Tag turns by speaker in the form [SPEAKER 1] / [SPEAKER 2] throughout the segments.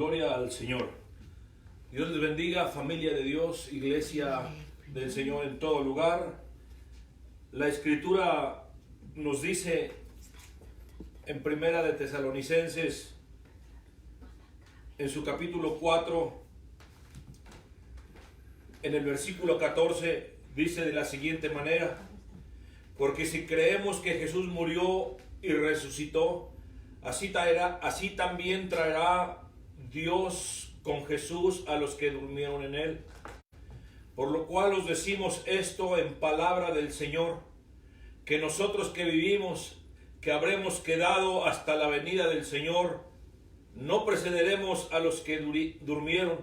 [SPEAKER 1] Gloria al Señor. Dios les bendiga, familia de Dios, iglesia del Señor en todo lugar. La Escritura nos dice en Primera de Tesalonicenses, en su capítulo 4, en el versículo 14, dice de la siguiente manera: porque si creemos que Jesús murió y resucitó, así también traerá Dios con Jesús a los que durmieron en él. Por lo cual os decimos esto en palabra del Señor, que nosotros que vivimos, que habremos quedado hasta la venida del Señor, no precederemos a los que durmieron,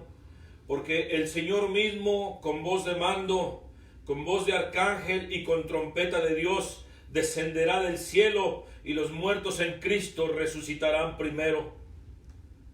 [SPEAKER 1] porque el Señor mismo, con voz de mando, con voz de arcángel y con trompeta de Dios, descenderá del cielo, y los muertos en Cristo resucitarán primero.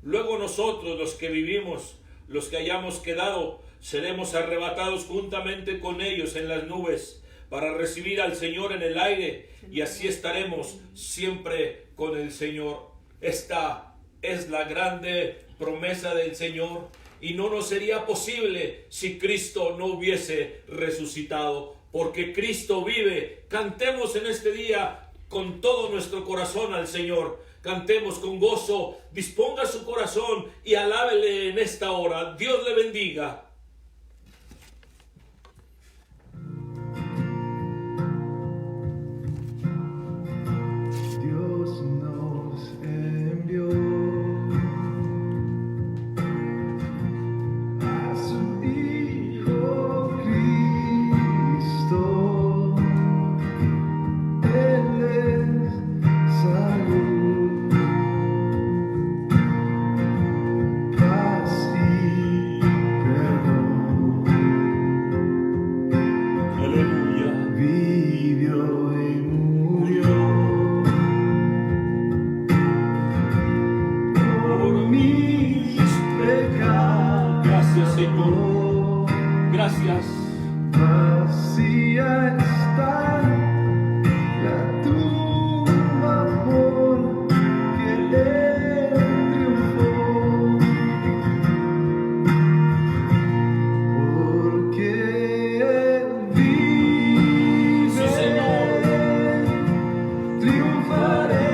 [SPEAKER 1] Luego nosotros, los que vivimos, los que hayamos quedado, seremos arrebatados juntamente con ellos en las nubes, para recibir al Señor en el aire, y así estaremos siempre con el Señor. Esta es la grande promesa del Señor, y no nos sería posible si Cristo no hubiese resucitado, porque Cristo vive. Cantemos en este día con todo nuestro corazón al Señor. Cantemos con gozo, disponga su corazón y alábele en esta hora. Dios le bendiga.
[SPEAKER 2] Dios nos envió a su Hijo Cristo. Él es salud, paz y perdón.
[SPEAKER 1] Aleluya.
[SPEAKER 2] Vivió y murió por mis pecados.
[SPEAKER 1] Gracias, Señor. Gracias.
[SPEAKER 2] Vacía está la tumba porque Él triunfó, porque Él vive.
[SPEAKER 1] Sí, Señor.
[SPEAKER 2] Triunfaré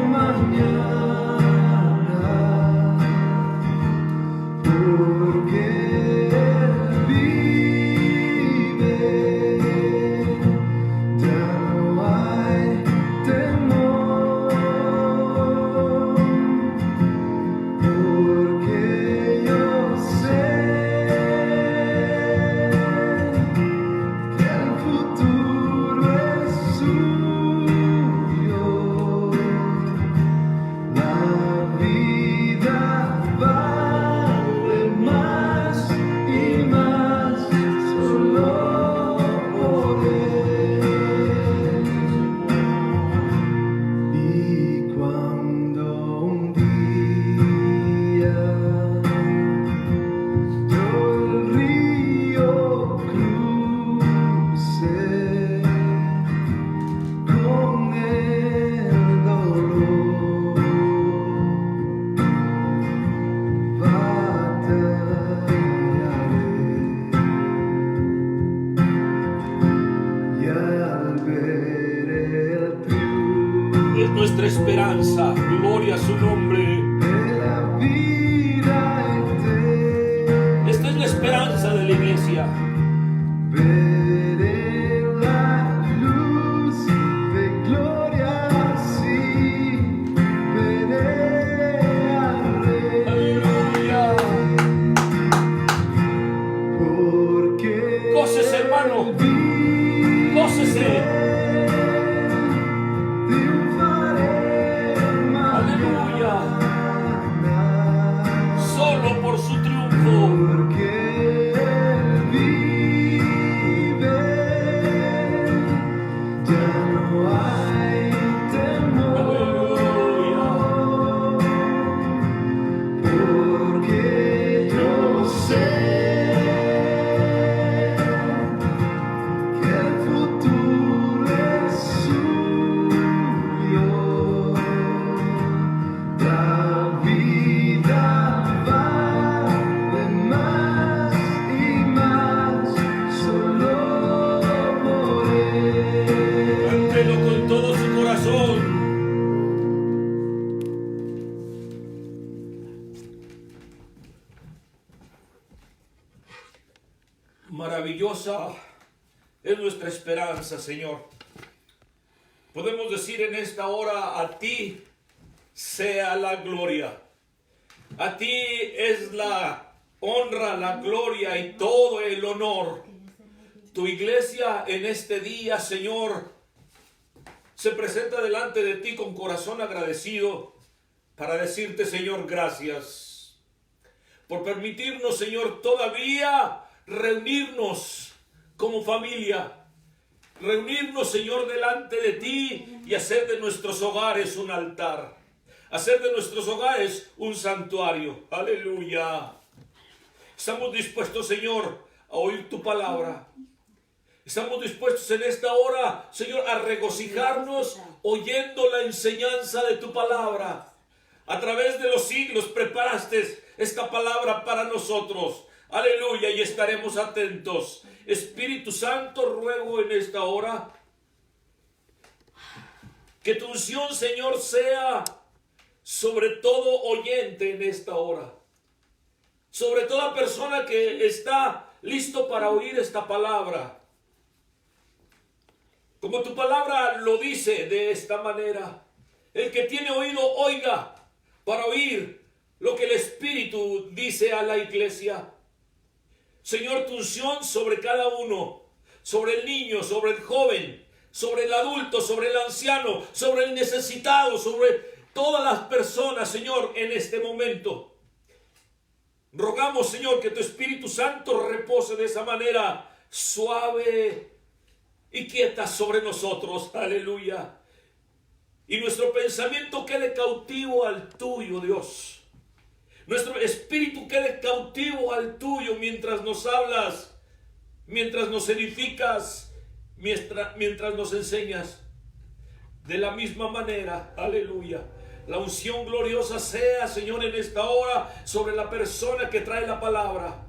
[SPEAKER 2] mañana, porque Él vive. Ya no hay temor, porque yo sé que el futuro es suyo. La vida vale más y más solo por Él. Y cuando un día yo el río crucé con el dolor, batallaré, y al ver el triunfo
[SPEAKER 1] Es nuestra esperanza. Gloria a su nombre.
[SPEAKER 2] de la vida eterna,
[SPEAKER 1] Esta es la esperanza de la iglesia.
[SPEAKER 2] veré la luz de gloria, sí, veré al Rey.
[SPEAKER 1] Aleluya.
[SPEAKER 2] Porque
[SPEAKER 1] Gócese, hermano. Gócese.
[SPEAKER 2] triunfaré
[SPEAKER 1] Aleluya.
[SPEAKER 2] mañana,
[SPEAKER 1] Solo por su triunfo.
[SPEAKER 2] porque Él vive. Ya no hay temor, porque yo sé que el futuro
[SPEAKER 1] Maravillosa es nuestra esperanza, Señor. Podemos decir en esta hora: a ti sea la gloria. A ti es la honra, la gloria y todo el honor. Tu iglesia en este día, Señor, se presenta delante de ti con corazón agradecido para decirte, Señor, gracias por permitirnos, Señor, todavía reunirnos como familia. Reunirnos, Señor, delante de ti y hacer de nuestros hogares un altar. Hacer de nuestros hogares un santuario. Aleluya. Estamos dispuestos, Señor, a oír tu palabra. Estamos dispuestos en esta hora, Señor, a regocijarnos oyendo la enseñanza de tu palabra. A través de los siglos preparaste esta palabra para nosotros. Aleluya, y estaremos atentos. Espíritu Santo, ruego en esta hora que tu unción, Señor, sea sobre todo oyente en esta hora. Sobre toda persona que está listo para oír esta palabra. Como tu palabra lo dice de esta manera: el que tiene oído, oiga, para oír lo que el Espíritu dice a la iglesia. Señor, tu unción sobre cada uno, sobre el niño, sobre el joven, sobre el adulto, sobre el anciano, sobre el necesitado, sobre todas las personas, Señor, en este momento. Rogamos, Señor, que tu Espíritu Santo repose de esa manera suave y quieta sobre nosotros. Aleluya. Y nuestro pensamiento quede cautivo al tuyo, Dios. Nuestro espíritu quede cautivo al tuyo mientras nos hablas, mientras nos edificas, mientras nos enseñas. De la misma manera, aleluya, la unción gloriosa sea, Señor, en esta hora sobre la persona que trae la palabra.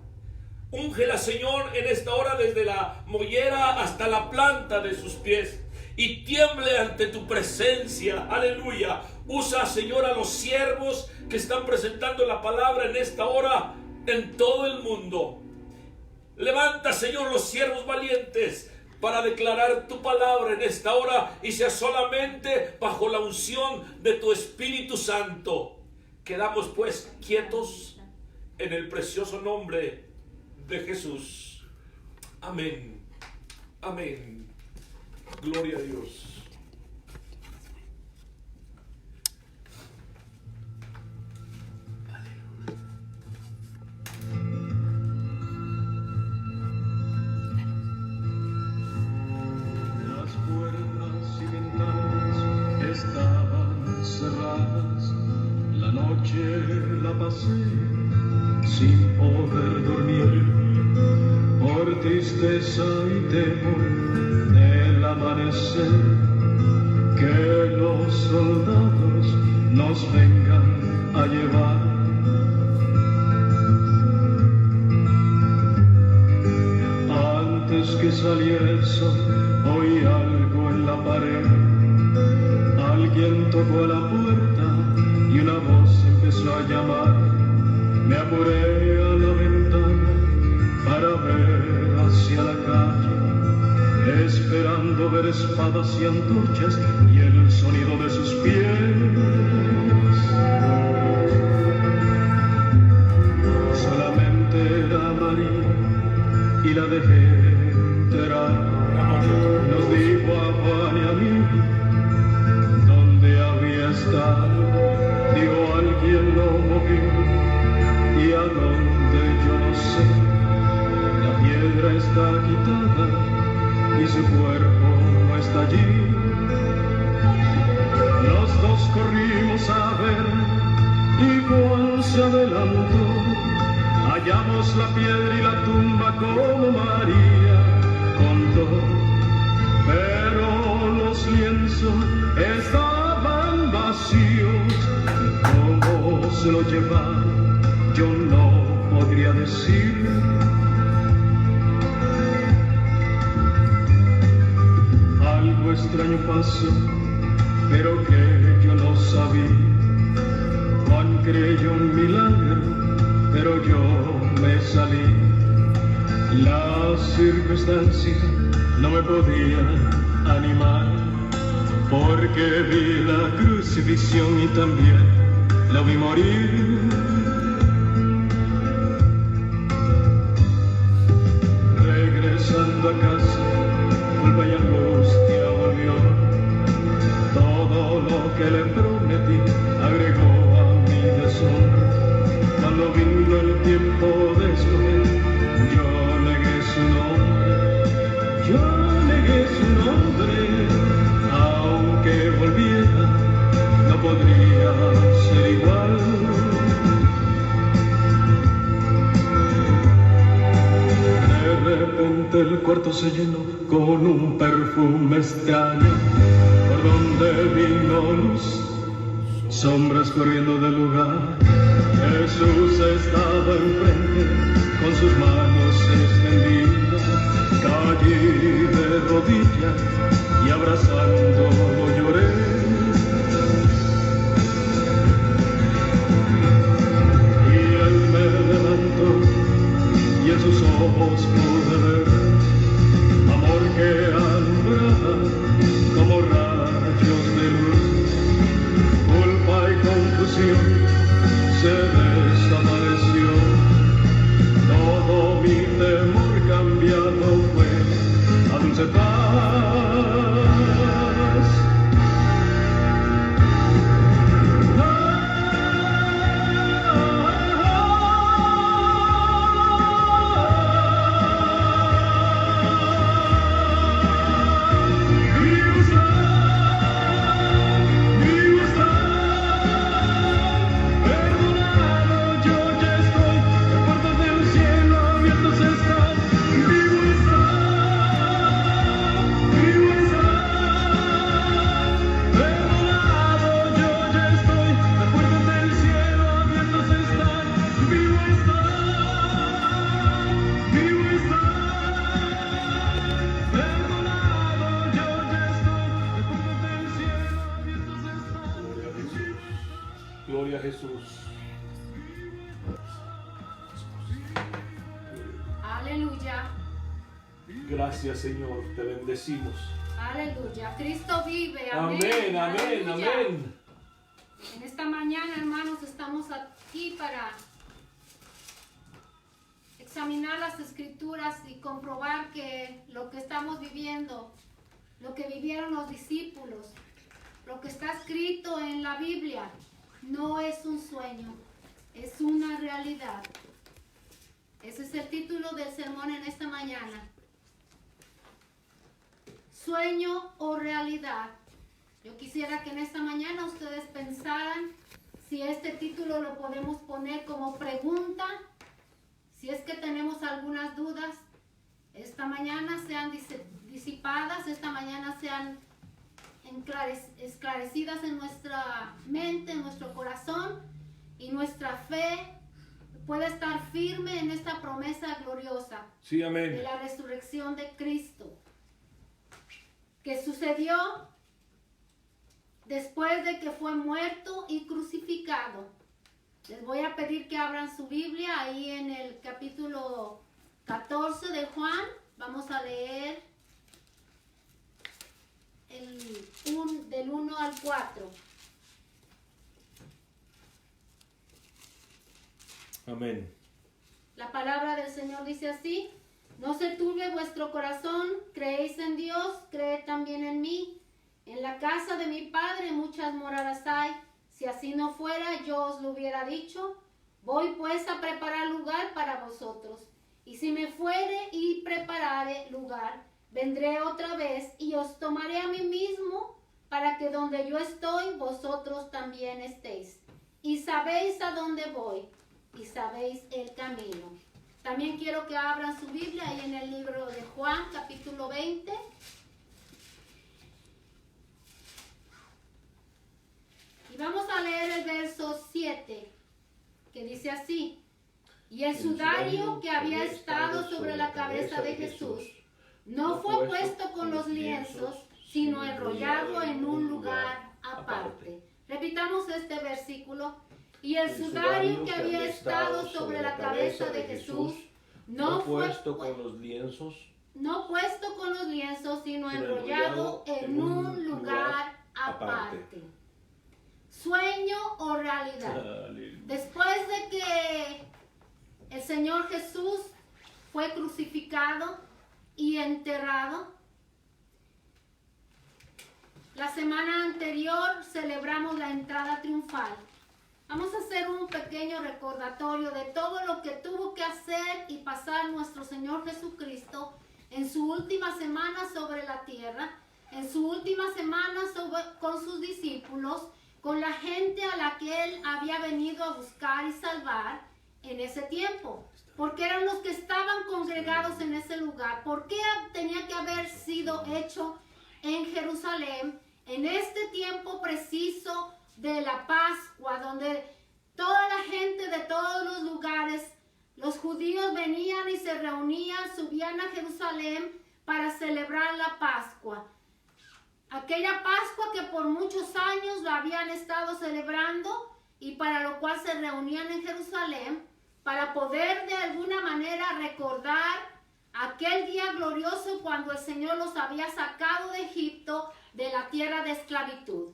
[SPEAKER 1] Úngela, Señor, en esta hora desde la mollera hasta la planta de sus pies. Y tiemble ante tu presencia, aleluya. Usa, Señor, a los siervos que están presentando la palabra en esta hora en todo el mundo. Levanta, Señor, los siervos valientes para declarar tu palabra en esta hora y sea solamente bajo la unción de tu Espíritu Santo. Quedamos pues quietos en el precioso nombre de Jesús. Amén. Amén. Gloria a Dios.
[SPEAKER 2] Las puertas y ventanas estaban cerradas. La noche la pasé sin poder dormir por tristeza y temor del amanecer. Que los soldados nos vengan a llevar. Antes que saliera el sol, oí algo en la pared. Alguien tocó a la puerta y una voz empezó a llamar. Me apuré a la ventana para ver hacia la calle, esperando ver espadas y antorchas y el sonido de sus pies. Solamente era María y la dejé entrar. Nos dijo a Juan y a mí dónde había estado. Dijo, alguien lo movió y a dónde yo no sé. La piedra está quitada y su cuerpo no está allí. Los dos corrimos a ver y Juan se adelantó. Hallamos la piedra y la tumba como María contó, pero los lienzos estaban vacíos. ¿Cómo se lo llevaron? Yo no podría decir. Algo extraño pasó, pero que yo no sabía. Juan creyó un milagro, pero yo me salí. La La circunstancia no me podía animar, porque vi la crucifixión y también la vi morir. Regresando a casa, culpa y angustia volvió. Todo lo que le prometí agregó a mi deshonra. Cuando vino el tiempo de escoger, yo negué su nombre, aunque volviera, no podría ser igual. De repente el cuarto se llenó con un perfume extraño, por donde vino luz, sombras corriendo del lugar. Jesús estaba enfrente, con sus manos extendidas, caí de rodillas y abrazándolo lloré. Y él me levantó y en sus ojos pude ver amor que alumbraba como rayos de luz. Culpa y confusión se desapareció, todo mi temor cambiado fue a dulce paz.
[SPEAKER 1] Gloria a Jesús.
[SPEAKER 3] Aleluya.
[SPEAKER 1] Gracias, Señor, te bendecimos.
[SPEAKER 3] Aleluya. Cristo vive.
[SPEAKER 1] Amén, amén,
[SPEAKER 3] Aleluya.
[SPEAKER 1] amén.
[SPEAKER 3] En esta mañana, hermanos, estamos aquí para examinar las Escrituras y comprobar que lo que estamos viviendo, lo que vivieron los discípulos, lo que está escrito en la Biblia, no es un sueño, es una realidad. Ese es el título del sermón en esta mañana. Sueño o realidad. Yo quisiera que en esta mañana ustedes pensaran si este título lo podemos poner como pregunta, si es que tenemos algunas dudas, esta mañana sean disipadas, esta mañana sean esclarecidas en nuestra mente, en nuestro corazón, y nuestra fe puede estar firme en esta promesa gloriosa.
[SPEAKER 1] Sí, amén.
[SPEAKER 3] De la resurrección de Cristo, que sucedió después de que fue muerto y crucificado. Les voy a pedir que abran su Biblia ahí en el capítulo 14 de Juan. Vamos a leer del 1 al 4.
[SPEAKER 1] Amén.
[SPEAKER 3] La palabra del Señor dice así: no se turbe vuestro corazón, creéis en Dios, creed también en mí. En la casa de mi Padre muchas moradas hay. Si así no fuera, yo os lo hubiera dicho. Voy pues a preparar lugar para vosotros. Y si me fuere y preparare lugar, vendré otra vez y os tomaré a mí mismo, para que donde yo estoy, vosotros también estéis. Y sabéis a dónde voy, y sabéis el camino. También quiero que abran su Biblia ahí en el libro de Juan, capítulo 20. Y vamos a leer el verso 7, que dice así: y el sudario que había estado sobre la cabeza de Jesús no fue puesto con los lienzos, sino enrollado en un lugar aparte. Repitamos este versículo. Y el sudario que había estado sobre la cabeza de Jesús
[SPEAKER 1] no puesto con los lienzos,
[SPEAKER 3] no puesto con los lienzos, sino enrollado en un lugar aparte. Sueño o realidad. Después de que el Señor Jesús fue crucificado y enterrado, la semana anterior celebramos la entrada triunfal. Vamos a hacer un pequeño recordatorio de todo lo que tuvo que hacer y pasar nuestro Señor Jesucristo en su última semana sobre la tierra, en su última semana con sus discípulos, con la gente a la que Él había venido a buscar y salvar en ese tiempo. Porque eran los que estaban congregados en ese lugar. ¿Por qué tenía que haber sido hecho en Jerusalén en este tiempo preciso de la Pascua, donde toda la gente de todos los lugares, los judíos venían y se reunían, subían a Jerusalén para celebrar la Pascua? Aquella Pascua que por muchos años la habían estado celebrando y para lo cual se reunían en Jerusalén para poder de alguna manera recordar aquel día glorioso cuando el Señor los había sacado de Egipto, de la tierra de esclavitud.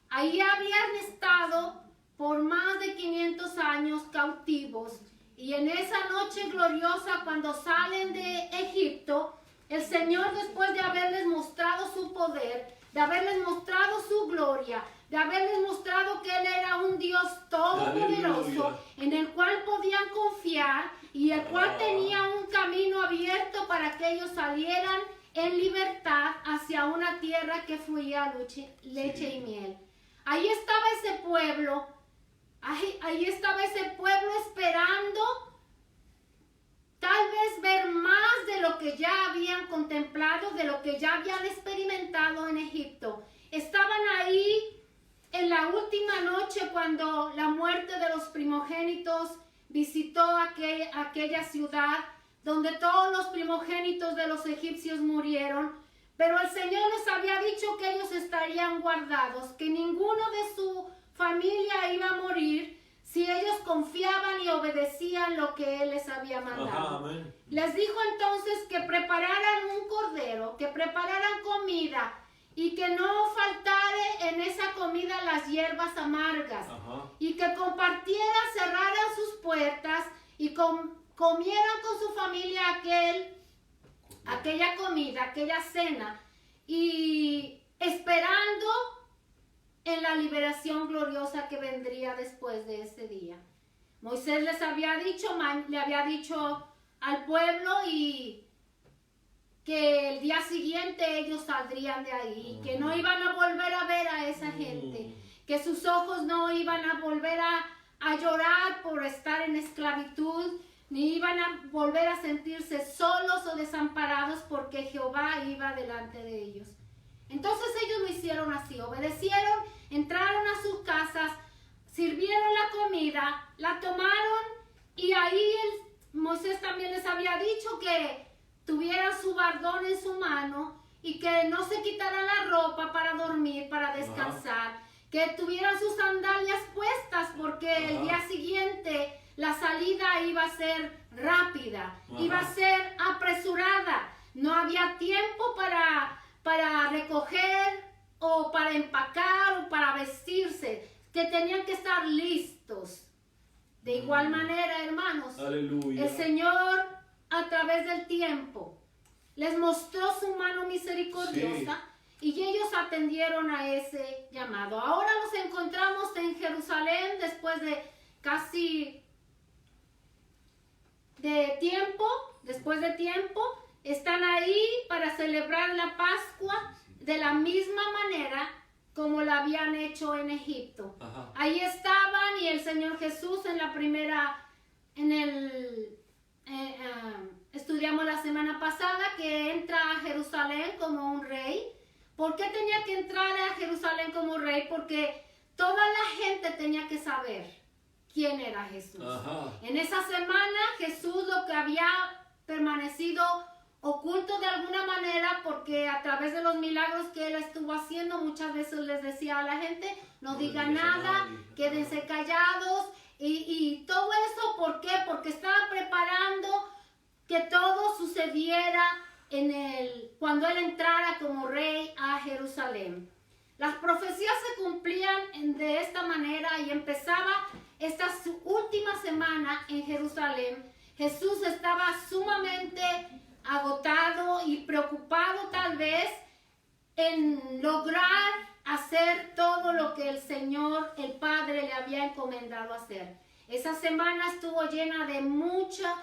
[SPEAKER 3] Ahí habían estado por más de 500 años cautivos, y en esa noche gloriosa cuando salen de Egipto, el Señor, después de haberles mostrado su poder, de haberles mostrado su gloria, de haberles mostrado que Él era un Dios todopoderoso en el cual podían confiar y el cual tenía un camino abierto para que ellos salieran en libertad hacia una tierra que fluía leche y miel. Ahí estaba ese pueblo, ahí estaba ese pueblo esperando tal vez ver más de lo que ya habían contemplado, de lo que ya habían experimentado en Egipto. Estaban ahí en la última noche cuando la muerte de los primogénitos visitó aquella ciudad donde todos los primogénitos de los egipcios murieron, pero el Señor les había dicho que ellos estarían guardados, que ninguno de su familia iba a morir si ellos confiaban y obedecían lo que Él les había mandado. Les dijo entonces que prepararan un cordero, que prepararan comida y que no faltare en esa comida las hierbas amargas. Y que compartieran, cerraran sus puertas y comieran con su familia aquella comida, aquella cena, y esperando en la liberación gloriosa que vendría después de ese día. Moisés le había dicho al pueblo y que el día siguiente ellos saldrían de ahí, que no iban a volver a ver a esa gente, que sus ojos no iban a volver a llorar por estar en esclavitud, ni iban a volver a sentirse solos o desamparados porque Jehová iba delante de ellos. Entonces ellos lo hicieron así, obedecieron, entraron a sus casas, sirvieron la comida, la tomaron, y ahí Moisés también les había dicho que tuvieran su bordón en su mano y que no se quitaran la ropa para dormir, para descansar, que tuvieran sus sandalias puestas porque el día siguiente la salida iba a ser rápida, iba a ser apresurada, no había tiempo para recoger o para empacar o para vestirse, que tenían que estar listos. De igual manera, hermanos,
[SPEAKER 1] Aleluya.
[SPEAKER 3] El Señor a través del tiempo les mostró su mano misericordiosa y ellos atendieron a ese llamado. Ahora nos encontramos en Jerusalén después de casi después de tiempo, están ahí para celebrar la Pascua de la misma manera como la habían hecho en Egipto. Ahí estaban, y el Señor Jesús estudiamos la semana pasada que entra a Jerusalén como un rey. ¿Por qué tenía que entrar a Jerusalén como rey? Porque toda la gente tenía que saber quién era Jesús. En esa semana Jesús, lo que había permanecido oculto de alguna manera, porque a través de los milagros que Él estuvo haciendo, muchas veces les decía a la gente, no digan nada, quédense callados, y todo eso, ¿por qué? Porque estaba preparando que todo sucediera cuando él entrara como rey a Jerusalén. Las profecías se cumplían de esta manera y empezaba esta última semana en Jerusalén. Jesús estaba sumamente agotado y preocupado tal vez en lograr hacer todo lo que el Señor, el Padre, le había encomendado hacer. Esa semana estuvo llena de mucha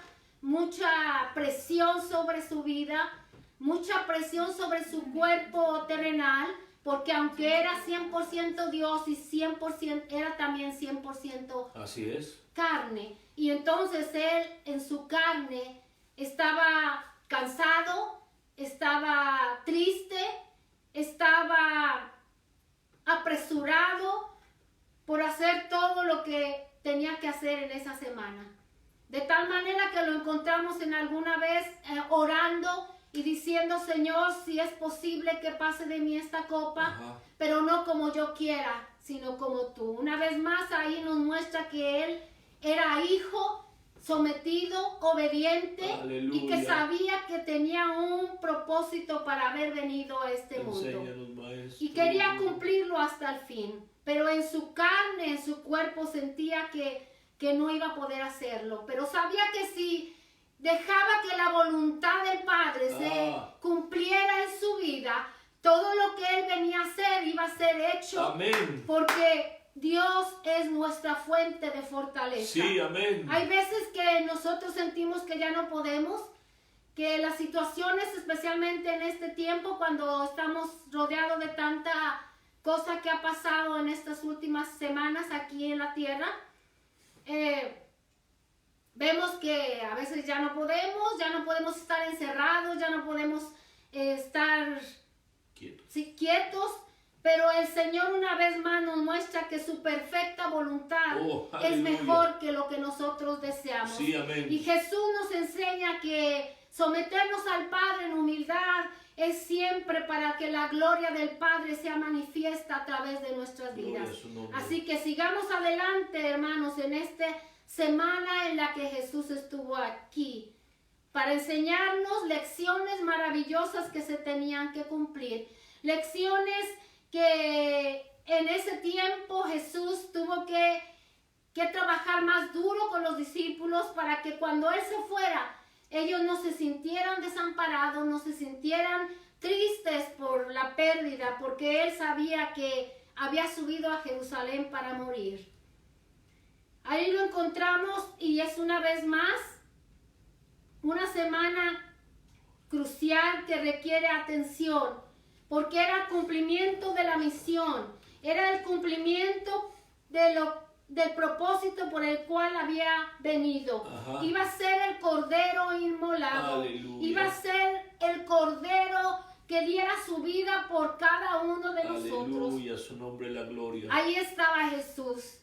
[SPEAKER 3] presión sobre su vida, mucha presión sobre su cuerpo terrenal, porque aunque era 100% Dios y 100% era también 100%
[SPEAKER 1] Así es.
[SPEAKER 3] carne. Y entonces él en su carne estaba cansado, estaba triste, estaba apresurado por hacer todo lo que tenía que hacer en esa semana. De tal manera que lo encontramos en alguna vez orando y diciendo: Señor, si es posible que pase de mí esta copa, pero no como yo quiera, sino como tú. Una vez más ahí nos muestra que él era hijo, sometido, obediente,
[SPEAKER 1] Aleluya.
[SPEAKER 3] y que sabía que tenía un propósito para haber venido a este mundo.
[SPEAKER 1] Enséñanos, Maestro.
[SPEAKER 3] Y quería cumplirlo hasta el fin, pero en su carne, en su cuerpo sentía que no iba a poder hacerlo, pero sabía que si dejaba que la voluntad del Padre se cumpliera en su vida, todo lo que él venía a hacer iba a ser hecho.
[SPEAKER 1] Amén.
[SPEAKER 3] Porque Dios es nuestra fuente de fortaleza.
[SPEAKER 1] Sí, amén.
[SPEAKER 3] Hay veces que nosotros sentimos que ya no podemos, que las situaciones, especialmente en este tiempo, cuando estamos rodeados de tanta cosa que ha pasado en estas últimas semanas aquí en la tierra, vemos que a veces ya no podemos estar encerrados, ya no podemos estar quietos, pero el Señor una vez más nos muestra que su perfecta voluntad es mejor que lo que nosotros deseamos.
[SPEAKER 1] Sí, amén.
[SPEAKER 3] Y Jesús nos enseña que someternos al Padre en humildad es siempre para que la gloria del Padre sea manifiesta a través de nuestras vidas. Así que sigamos adelante, hermanos, en esta semana en la que Jesús estuvo aquí, para enseñarnos lecciones maravillosas que se tenían que cumplir. Lecciones que en ese tiempo Jesús tuvo que trabajar más duro con los discípulos para que cuando Él se fuera, ellos no se sintieran desamparados, no se sintieran tristes por la pérdida, porque Él sabía que había subido a Jerusalén para morir. Ahí lo encontramos y es una vez más una semana crucial que requiere atención, porque era el cumplimiento de la misión, era el cumplimiento del propósito por el cual había venido. Iba a ser el cordero inmolado.
[SPEAKER 1] Aleluya.
[SPEAKER 3] Iba a ser el cordero que diera su vida por cada uno de nosotros.
[SPEAKER 1] Aleluya, su nombre es la gloria.
[SPEAKER 3] Ahí estaba Jesús.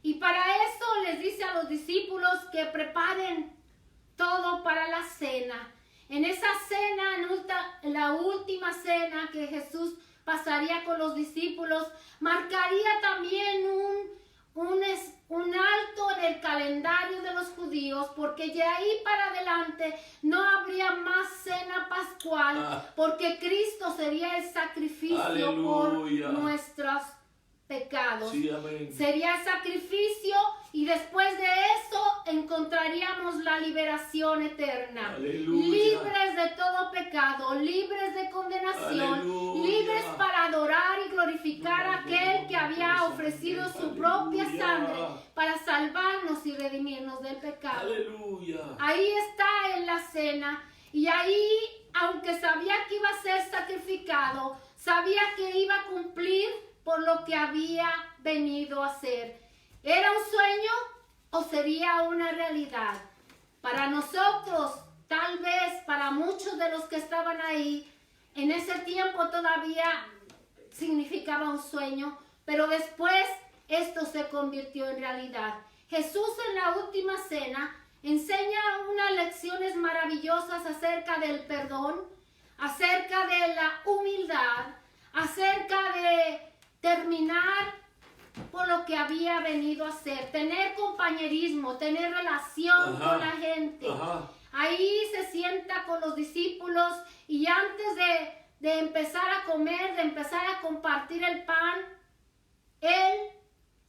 [SPEAKER 3] Y para eso les dice a los discípulos que preparen todo para la cena. En esa cena, en la última cena que Jesús pasaría con los discípulos, marcaría también un alto en el calendario de los judíos, porque de ahí para adelante no habría más cena pascual, porque Cristo sería el sacrificio por nuestros pecados.
[SPEAKER 1] Sí, amén.
[SPEAKER 3] Sería el sacrificio y después de eso encontraríamos la liberación eterna.
[SPEAKER 1] Aleluya.
[SPEAKER 3] Libres de todo pecado, libres de condenación,
[SPEAKER 1] Aleluya.
[SPEAKER 3] libres para adorar y glorificar a aquel que había ofrecido su propia sangre para salvarnos y redimirnos del pecado.
[SPEAKER 1] Aleluya.
[SPEAKER 3] Ahí está en la cena, y ahí, aunque sabía que iba a ser sacrificado, sabía que iba a cumplir por lo que había venido a hacer. ¿Era un sueño o sería una realidad? Para nosotros, tal vez para muchos de los que estaban ahí, en ese tiempo todavía significaba un sueño, pero después esto se convirtió en realidad. Jesús en la última cena enseña unas lecciones maravillosas acerca del perdón, acerca de la humildad, acerca de terminar por lo que había venido a hacer, tener compañerismo, tener relación con la gente. Ahí se sienta con los discípulos y antes de empezar a comer, de empezar a compartir el pan, Él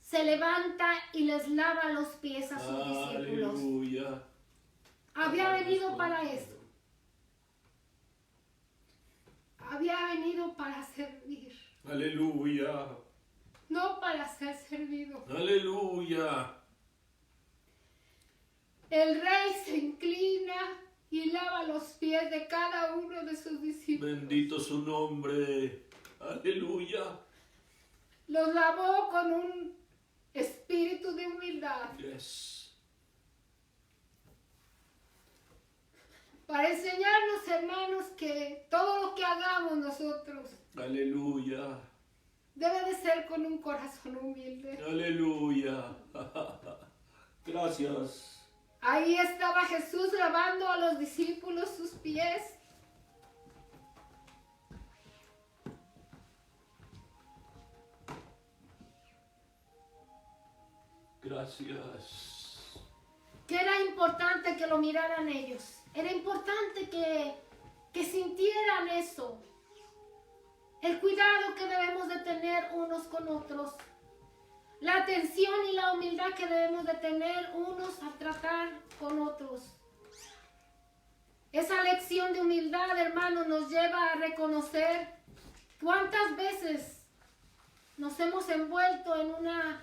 [SPEAKER 3] se levanta y les lava los pies a sus discípulos.
[SPEAKER 1] Aleluya.
[SPEAKER 3] Había venido para eso. Había venido para servir,
[SPEAKER 1] Aleluya.
[SPEAKER 3] no para ser servido.
[SPEAKER 1] Aleluya.
[SPEAKER 3] El Rey se inclina y lava los pies de cada uno de sus discípulos.
[SPEAKER 1] Bendito su nombre. Aleluya.
[SPEAKER 3] Los lavó con un espíritu de humildad.
[SPEAKER 1] Yes.
[SPEAKER 3] Para enseñarnos, hermanos, que todo lo que hagamos nosotros
[SPEAKER 1] Aleluya.
[SPEAKER 3] debe de ser con un corazón humilde.
[SPEAKER 1] Aleluya. Gracias.
[SPEAKER 3] Ahí estaba Jesús lavando a los discípulos sus pies.
[SPEAKER 1] Gracias.
[SPEAKER 3] Que era importante que lo miraran ellos. Era importante que sintieran eso. El cuidado que debemos de tener unos con otros. La atención y la humildad que debemos de tener unos a tratar con otros. Esa lección de humildad, hermano, nos lleva a reconocer cuántas veces nos hemos envuelto en una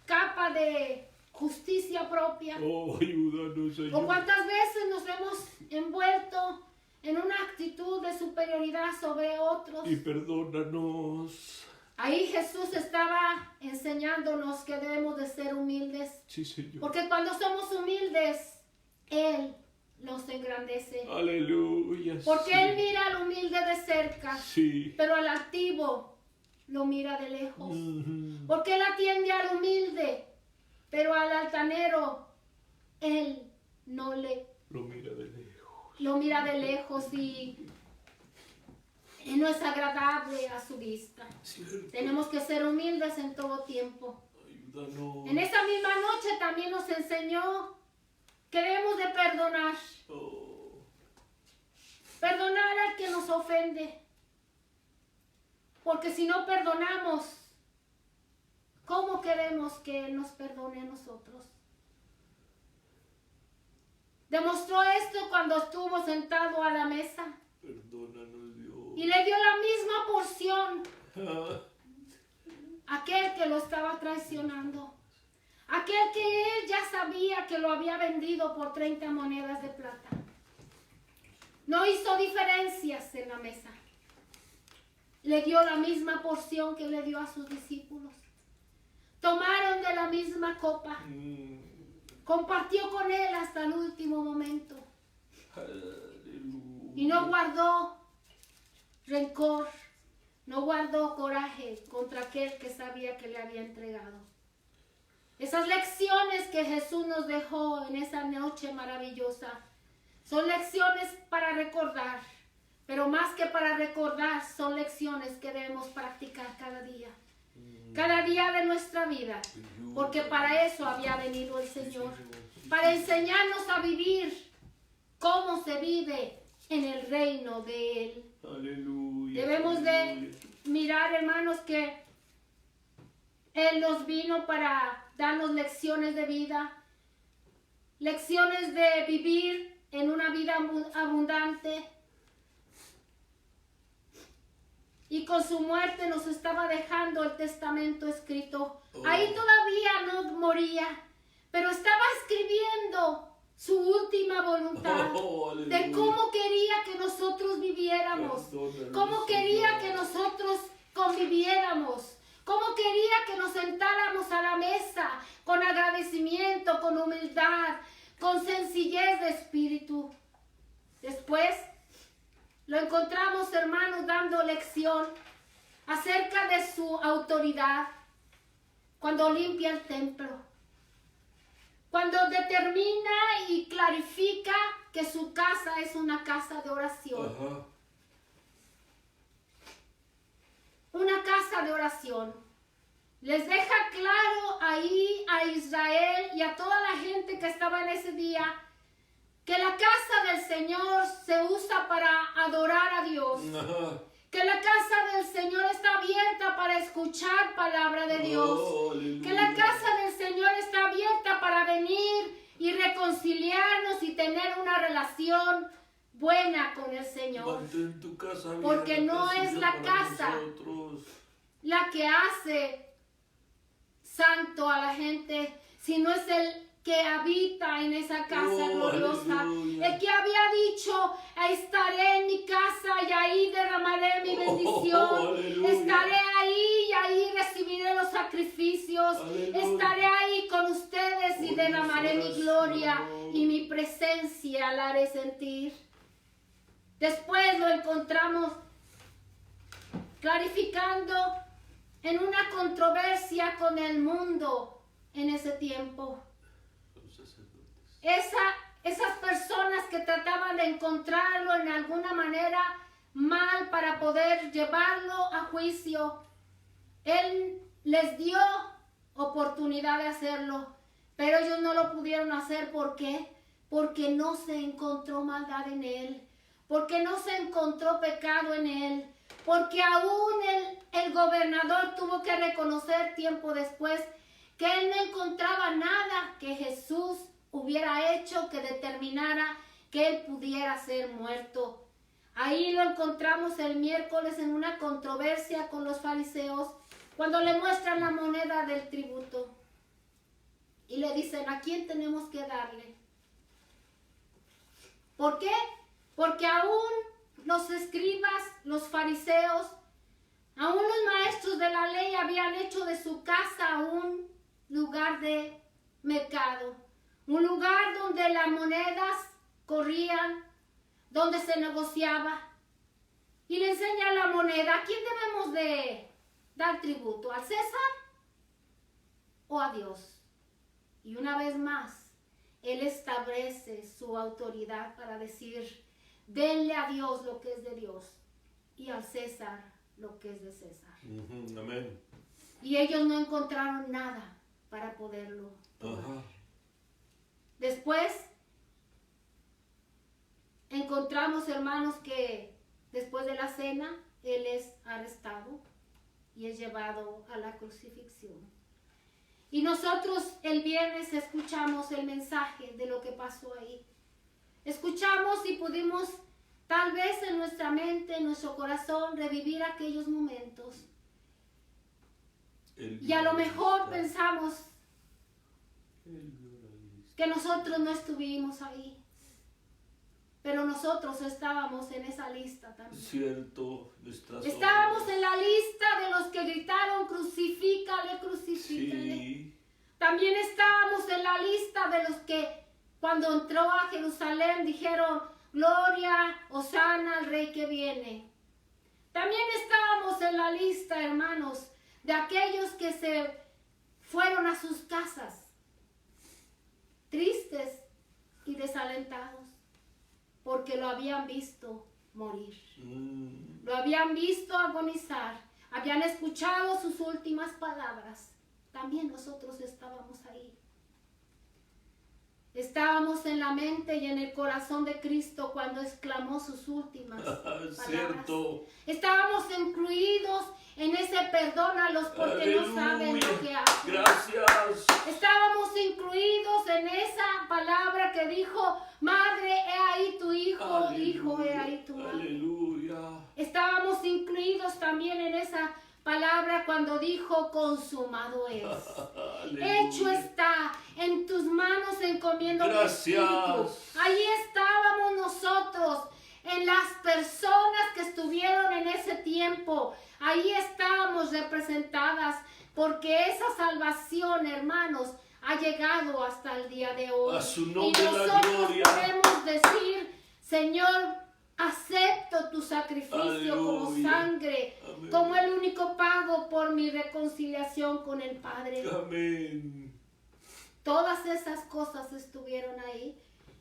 [SPEAKER 3] capa de justicia propia.
[SPEAKER 1] Oh, ayúdanos, Señor.
[SPEAKER 3] O cuántas veces nos hemos envuelto en una actitud de superioridad sobre otros.
[SPEAKER 1] Y perdónanos.
[SPEAKER 3] Ahí Jesús estaba enseñándonos que debemos de ser humildes.
[SPEAKER 1] Sí, Señor.
[SPEAKER 3] Porque cuando somos humildes, Él nos engrandece.
[SPEAKER 1] Aleluya.
[SPEAKER 3] Porque
[SPEAKER 1] sí.
[SPEAKER 3] Él mira al humilde de cerca,
[SPEAKER 1] Sí.
[SPEAKER 3] pero al altivo lo mira de lejos.
[SPEAKER 1] Ujú.
[SPEAKER 3] Porque Él atiende al humilde, pero al altanero Él no le
[SPEAKER 1] Lo mira de lejos.
[SPEAKER 3] lo mira de lejos y no es agradable a su vista.
[SPEAKER 1] Cierto.
[SPEAKER 3] Tenemos que ser humildes en todo tiempo.
[SPEAKER 1] Ayúdanos.
[SPEAKER 3] En esa misma noche también nos enseñó que debemos de perdonar.
[SPEAKER 1] Oh.
[SPEAKER 3] Perdonar al que nos ofende. Porque si no perdonamos, ¿cómo queremos que Él nos perdone a nosotros? Demostró esto cuando estuvo sentado a la mesa
[SPEAKER 1] Perdónanos, Dios.
[SPEAKER 3] y le dio la misma porción
[SPEAKER 1] Ah.
[SPEAKER 3] a aquel que lo estaba traicionando. Aquel que él ya sabía que lo había vendido por 30 monedas de plata. No hizo diferencias en la mesa. Le dio la misma porción que le dio a sus discípulos. Tomaron de la misma copa. Compartió con él hasta el último momento.
[SPEAKER 1] Aleluya.
[SPEAKER 3] Y no guardó rencor, no guardó coraje contra aquel que sabía que le había entregado. Esas lecciones que Jesús nos dejó en esa noche maravillosa son lecciones para recordar, pero más que para recordar, son lecciones que debemos practicar cada día de nuestra vida, porque para eso había venido el Señor, para enseñarnos a vivir cómo se vive en el reino de Él.
[SPEAKER 1] Aleluya.
[SPEAKER 3] Debemos de
[SPEAKER 1] Aleluya.
[SPEAKER 3] mirar, hermanos, que Él nos vino para darnos lecciones de vida, lecciones de vivir en una vida abundante. Y con su muerte nos estaba dejando el testamento escrito. Ahí todavía no moría, pero estaba escribiendo su última voluntad de cómo quería que nosotros viviéramos, cómo quería que nosotros conviviéramos, cómo quería que nos sentáramos a la mesa con agradecimiento, con humildad, con sencillez de espíritu. Después lo encontramos, hermanos, dando lección acerca de su autoridad cuando limpia el templo, cuando determina y clarifica que su casa es una casa de oración.
[SPEAKER 1] Ajá.
[SPEAKER 3] Una casa de oración. Les deja claro ahí a Israel y a toda la gente que estaba en ese día que la casa del Señor se usa para adorar a Dios. Que la casa del Señor está abierta para escuchar palabra de Dios. Que la casa del Señor está abierta para venir y reconciliarnos y tener una relación buena con el Señor.
[SPEAKER 1] Mantén tu casa abierta,
[SPEAKER 3] porque no es la
[SPEAKER 1] para
[SPEAKER 3] casa
[SPEAKER 1] nosotros.
[SPEAKER 3] la que hace santo a la gente, sino es el que habita en esa casa gloriosa.
[SPEAKER 1] Aleluya.
[SPEAKER 3] El que había dicho, estaré en mi casa y ahí derramaré mi bendición.
[SPEAKER 1] Aleluya.
[SPEAKER 3] Estaré ahí y ahí recibiré los sacrificios.
[SPEAKER 1] Aleluya.
[SPEAKER 3] Estaré ahí con ustedes y
[SPEAKER 1] Por
[SPEAKER 3] derramaré
[SPEAKER 1] mis
[SPEAKER 3] mi gloria
[SPEAKER 1] oraciones.
[SPEAKER 3] y mi presencia la haré sentir. Después lo encontramos clarificando en una controversia con el mundo en ese tiempo. Esas personas que trataban de encontrarlo en alguna manera mal para poder llevarlo a juicio, Él les dio oportunidad de hacerlo, pero ellos no lo pudieron hacer. ¿Por qué? Porque no se encontró maldad en Él, porque no se encontró pecado en Él, porque aún el gobernador tuvo que reconocer tiempo después que Él no encontraba nada que Jesús hubiera hecho que determinara que Él pudiera ser muerto. Ahí lo encontramos el miércoles en una controversia con los fariseos, cuando le muestran la moneda del tributo y le dicen, ¿a quién tenemos que darle? ¿Por qué? Porque aún los escribas, los fariseos, aún los maestros de la ley habían hecho de su casa un lugar de mercado, un lugar donde las monedas corrían, donde se negociaba. Y le enseña la moneda. ¿A quién debemos de dar tributo? ¿Al César o a Dios? Y una vez más, Él establece su autoridad para decir, denle a Dios lo que es de Dios y al César lo que es de César.
[SPEAKER 1] Amén.
[SPEAKER 3] Y ellos no encontraron nada para poderlo tomar. Después encontramos, hermanos, que después de la cena Él es arrestado y es llevado a la crucifixión. Y nosotros el viernes escuchamos el mensaje de lo que pasó ahí. Escuchamos y pudimos tal vez en nuestra mente, en nuestro corazón, revivir aquellos momentos. Y a lo mejor pensamos que nosotros no estuvimos ahí, pero nosotros estábamos en esa lista también.
[SPEAKER 1] Cierto,
[SPEAKER 3] estábamos en la lista de los que gritaron, crucifícale, crucifícale.
[SPEAKER 1] Sí.
[SPEAKER 3] También estábamos en la lista de los que cuando entró a Jerusalén dijeron, gloria, hosana al rey que viene. También estábamos en la lista, hermanos, de aquellos que se fueron a sus casas tristes y desalentados, porque lo habían visto morir, lo habían visto agonizar, habían escuchado sus últimas palabras. También nosotros estábamos ahí. Estábamos en la mente y en el corazón de Cristo cuando exclamó sus últimas palabras.
[SPEAKER 1] Cierto.
[SPEAKER 3] Estábamos incluidos en ese perdónalos porque
[SPEAKER 1] Aleluya.
[SPEAKER 3] no saben lo que hacen.
[SPEAKER 1] Gracias.
[SPEAKER 3] Estábamos incluidos en esa palabra que dijo, madre, he ahí tu hijo,
[SPEAKER 1] Aleluya.
[SPEAKER 3] hijo, he ahí tu madre.
[SPEAKER 1] Aleluya.
[SPEAKER 3] Estábamos incluidos también en esa palabra cuando dijo, consumado es.
[SPEAKER 1] Aleluya.
[SPEAKER 3] Hecho está, en tus manos encomiendo mi
[SPEAKER 1] Gracias.
[SPEAKER 3] espíritu. Ahí estábamos nosotros, en las personas que estuvieron en ese tiempo. Ahí estábamos representadas, porque esa salvación, hermanos, ha llegado hasta el día de hoy.
[SPEAKER 1] A su
[SPEAKER 3] Y
[SPEAKER 1] nombre la
[SPEAKER 3] nosotros
[SPEAKER 1] gloria.
[SPEAKER 3] podemos decir, Señor, acepto tu sacrificio como
[SPEAKER 1] Aleluya.
[SPEAKER 3] sangre,
[SPEAKER 1] Amén.
[SPEAKER 3] como el único pago por mi reconciliación con el Padre.
[SPEAKER 1] Amén.
[SPEAKER 3] Todas esas cosas estuvieron ahí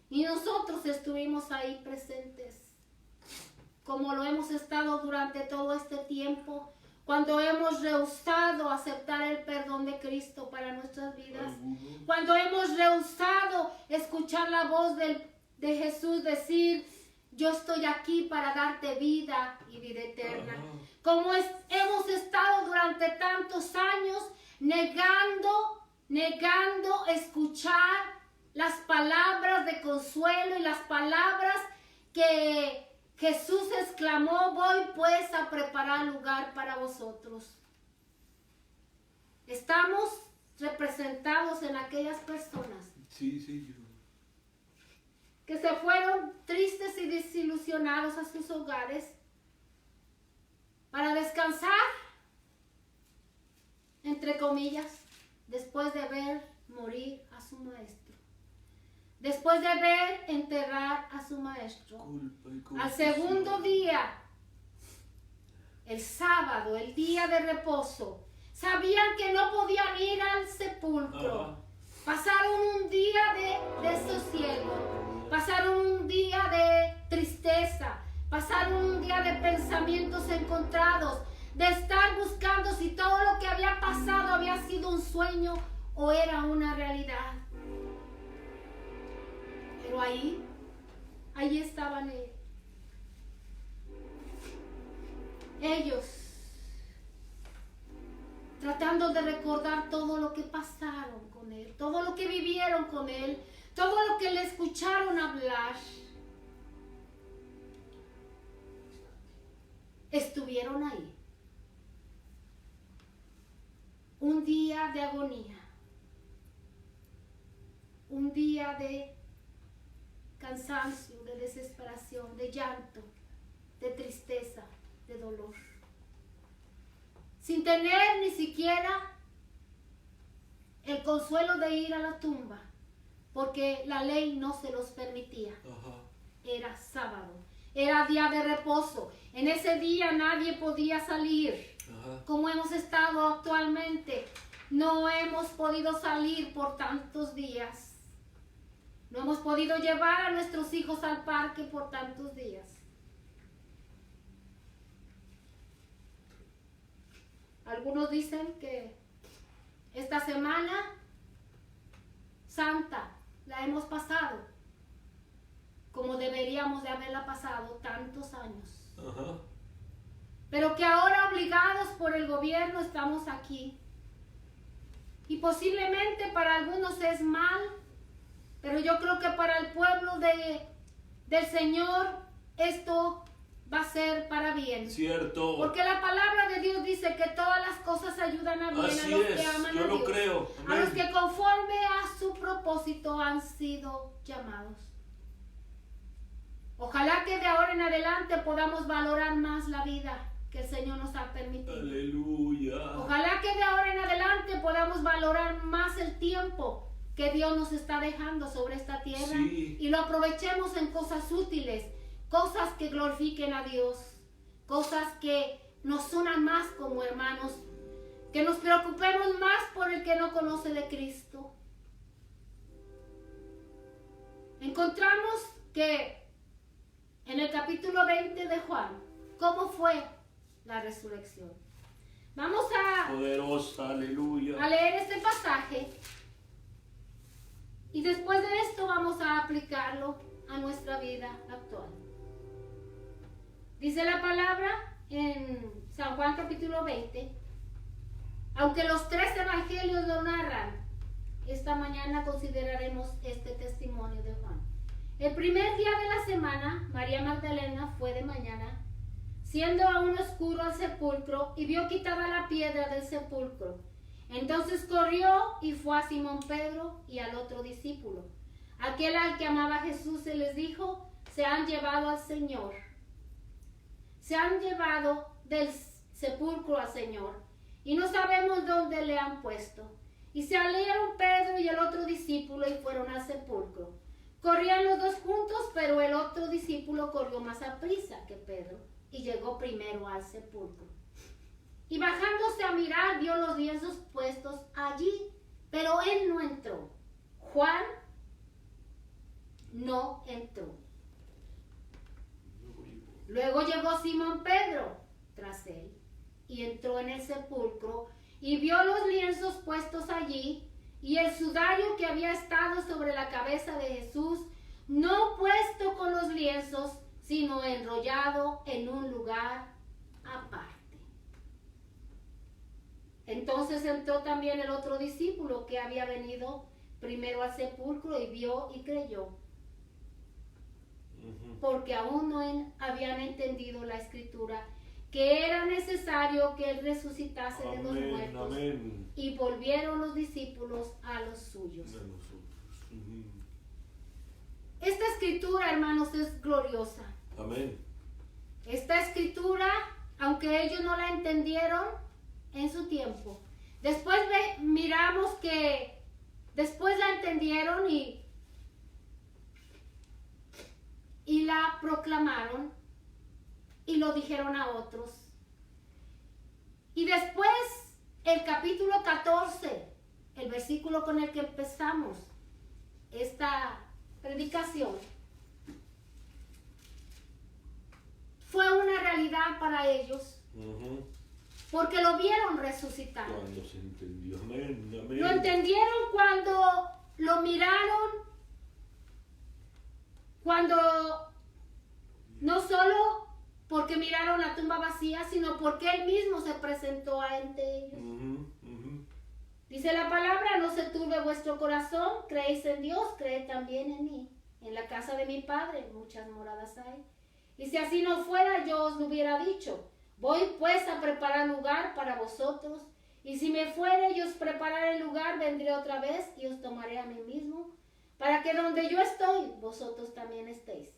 [SPEAKER 3] y nosotros estuvimos ahí presentes, como lo hemos estado durante todo este tiempo, cuando hemos rehusado aceptar el perdón de Cristo para nuestras vidas, cuando hemos rehusado escuchar la voz del de Jesús decir, yo estoy aquí para darte vida y vida eterna. Como hemos estado durante tantos años negando escuchar las palabras de consuelo y las palabras que Jesús exclamó, voy pues a preparar lugar para vosotros. Estamos representados en aquellas personas que se fueron tristes y desilusionados a sus hogares para descansar, entre comillas, después de ver morir a su maestro, después de ver enterrar a su maestro. Al segundo día, el sábado, el día de reposo, sabían que no podían ir al sepulcro. Pasaron un día de desosiego, pasaron un día de tristeza, pasaron un día de pensamientos encontrados, de estar buscando si todo lo que había pasado había sido un sueño o era una realidad. Pero ahí estaban ellos, tratando de recordar todo lo que pasaron con él, todo lo que vivieron con él, todo lo que le escucharon hablar. Estuvieron ahí. Un día de agonía, un día de cansancio, de desesperación, de llanto, de tristeza, de dolor, sin tener ni siquiera el consuelo de ir a la tumba, porque la ley no se los permitía. Era sábado, era día de reposo. En ese día nadie podía salir. Como hemos estado actualmente, no hemos podido salir por tantos días. No hemos podido llevar a nuestros hijos al parque por tantos días. Algunos dicen que esta semana santa la hemos pasado como deberíamos de haberla pasado tantos años. Pero que ahora obligados por el gobierno estamos aquí. Y posiblemente para algunos es mal, pero yo creo que para el pueblo del Señor esto va a ser para bien.
[SPEAKER 1] Cierto.
[SPEAKER 3] Porque la palabra de Dios dice que todas las cosas ayudan a bien a los que aman a Dios.
[SPEAKER 1] Yo lo creo.
[SPEAKER 3] A los que conforme a su propósito han sido llamados. Ojalá que de ahora en adelante podamos valorar más la vida que el Señor nos ha permitido.
[SPEAKER 1] Aleluya.
[SPEAKER 3] Ojalá que de ahora en adelante podamos valorar más el tiempo que Dios nos está dejando sobre esta tierra y lo aprovechemos en cosas útiles, cosas que glorifiquen a Dios, cosas que nos unan más como hermanos, que nos preocupemos más por el que no conoce de Cristo. Encontramos que en el capítulo 20 de Juan, ¿cómo fue la resurrección? Vamos
[SPEAKER 1] poderosa, aleluya,
[SPEAKER 3] a leer este pasaje y después de esto vamos a aplicarlo a nuestra vida actual. Dice la palabra en San Juan capítulo 20, aunque los 3 evangelios lo narran, esta mañana consideraremos este testimonio de Juan. El primer día de la semana, María Magdalena fue de mañana, siendo aún oscuro al sepulcro, y vio quitada la piedra del sepulcro. Entonces corrió y fue a Simón Pedro y al otro discípulo, aquel al que amaba Jesús, y les dijo: se han llevado al Señor. Se han llevado del sepulcro al Señor, y no sabemos dónde le han puesto. Y se salieron Pedro y el otro discípulo y fueron al sepulcro. Corrían los dos juntos, pero el otro discípulo corrió más aprisa que Pedro y llegó primero al sepulcro. Y bajándose a mirar, vio los lienzos puestos allí, pero él no entró. Juan no entró. Luego llegó Simón Pedro tras él y entró en el sepulcro y vio los lienzos puestos allí y el sudario que había estado sobre la cabeza de Jesús, no puesto con los lienzos, sino enrollado en un lugar aparte. Entonces entró también el otro discípulo que había venido primero al sepulcro y vio y creyó, porque aún no habían entendido la escritura, que era necesario que él resucitase de los muertos.
[SPEAKER 1] Amén.
[SPEAKER 3] Y volvieron los discípulos a los suyos. Esta escritura, hermanos, es gloriosa.
[SPEAKER 1] Amén.
[SPEAKER 3] Esta escritura, aunque ellos no la entendieron en su tiempo, después miramos que después la entendieron y la proclamaron y lo dijeron a otros. Y después el capítulo 14, el versículo con el que empezamos esta predicación, fue una realidad para ellos, porque lo vieron resucitar.
[SPEAKER 1] Cuando se entendió. Amén. Amén.
[SPEAKER 3] Lo entendieron cuando lo miraron, cuando no solo porque miraron la tumba vacía, sino porque él mismo se presentó ante ellos. Dice la palabra: no se turbe vuestro corazón, creéis en Dios, creed también en mí. En la casa de mi Padre muchas moradas hay. Y si así no fuera, yo os lo hubiera dicho. Voy pues a preparar lugar para vosotros. Y si me fuere y os prepararé el lugar, vendré otra vez y os tomaré a mí mismo, para que donde yo estoy, vosotros también estéis.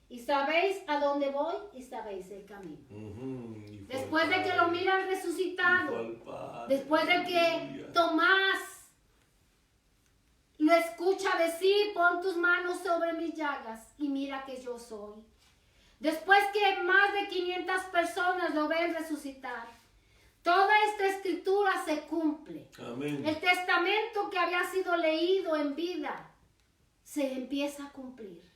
[SPEAKER 3] Y sabéis a dónde voy y sabéis el camino. Después de que lo miran resucitado, después de que Tomás lo escucha decir: pon tus manos sobre mis llagas y mira que yo soy. Después que más de 500 personas lo ven resucitar, toda esta escritura se cumple.
[SPEAKER 1] Amén.
[SPEAKER 3] El testamento que había sido leído en vida se empieza a cumplir.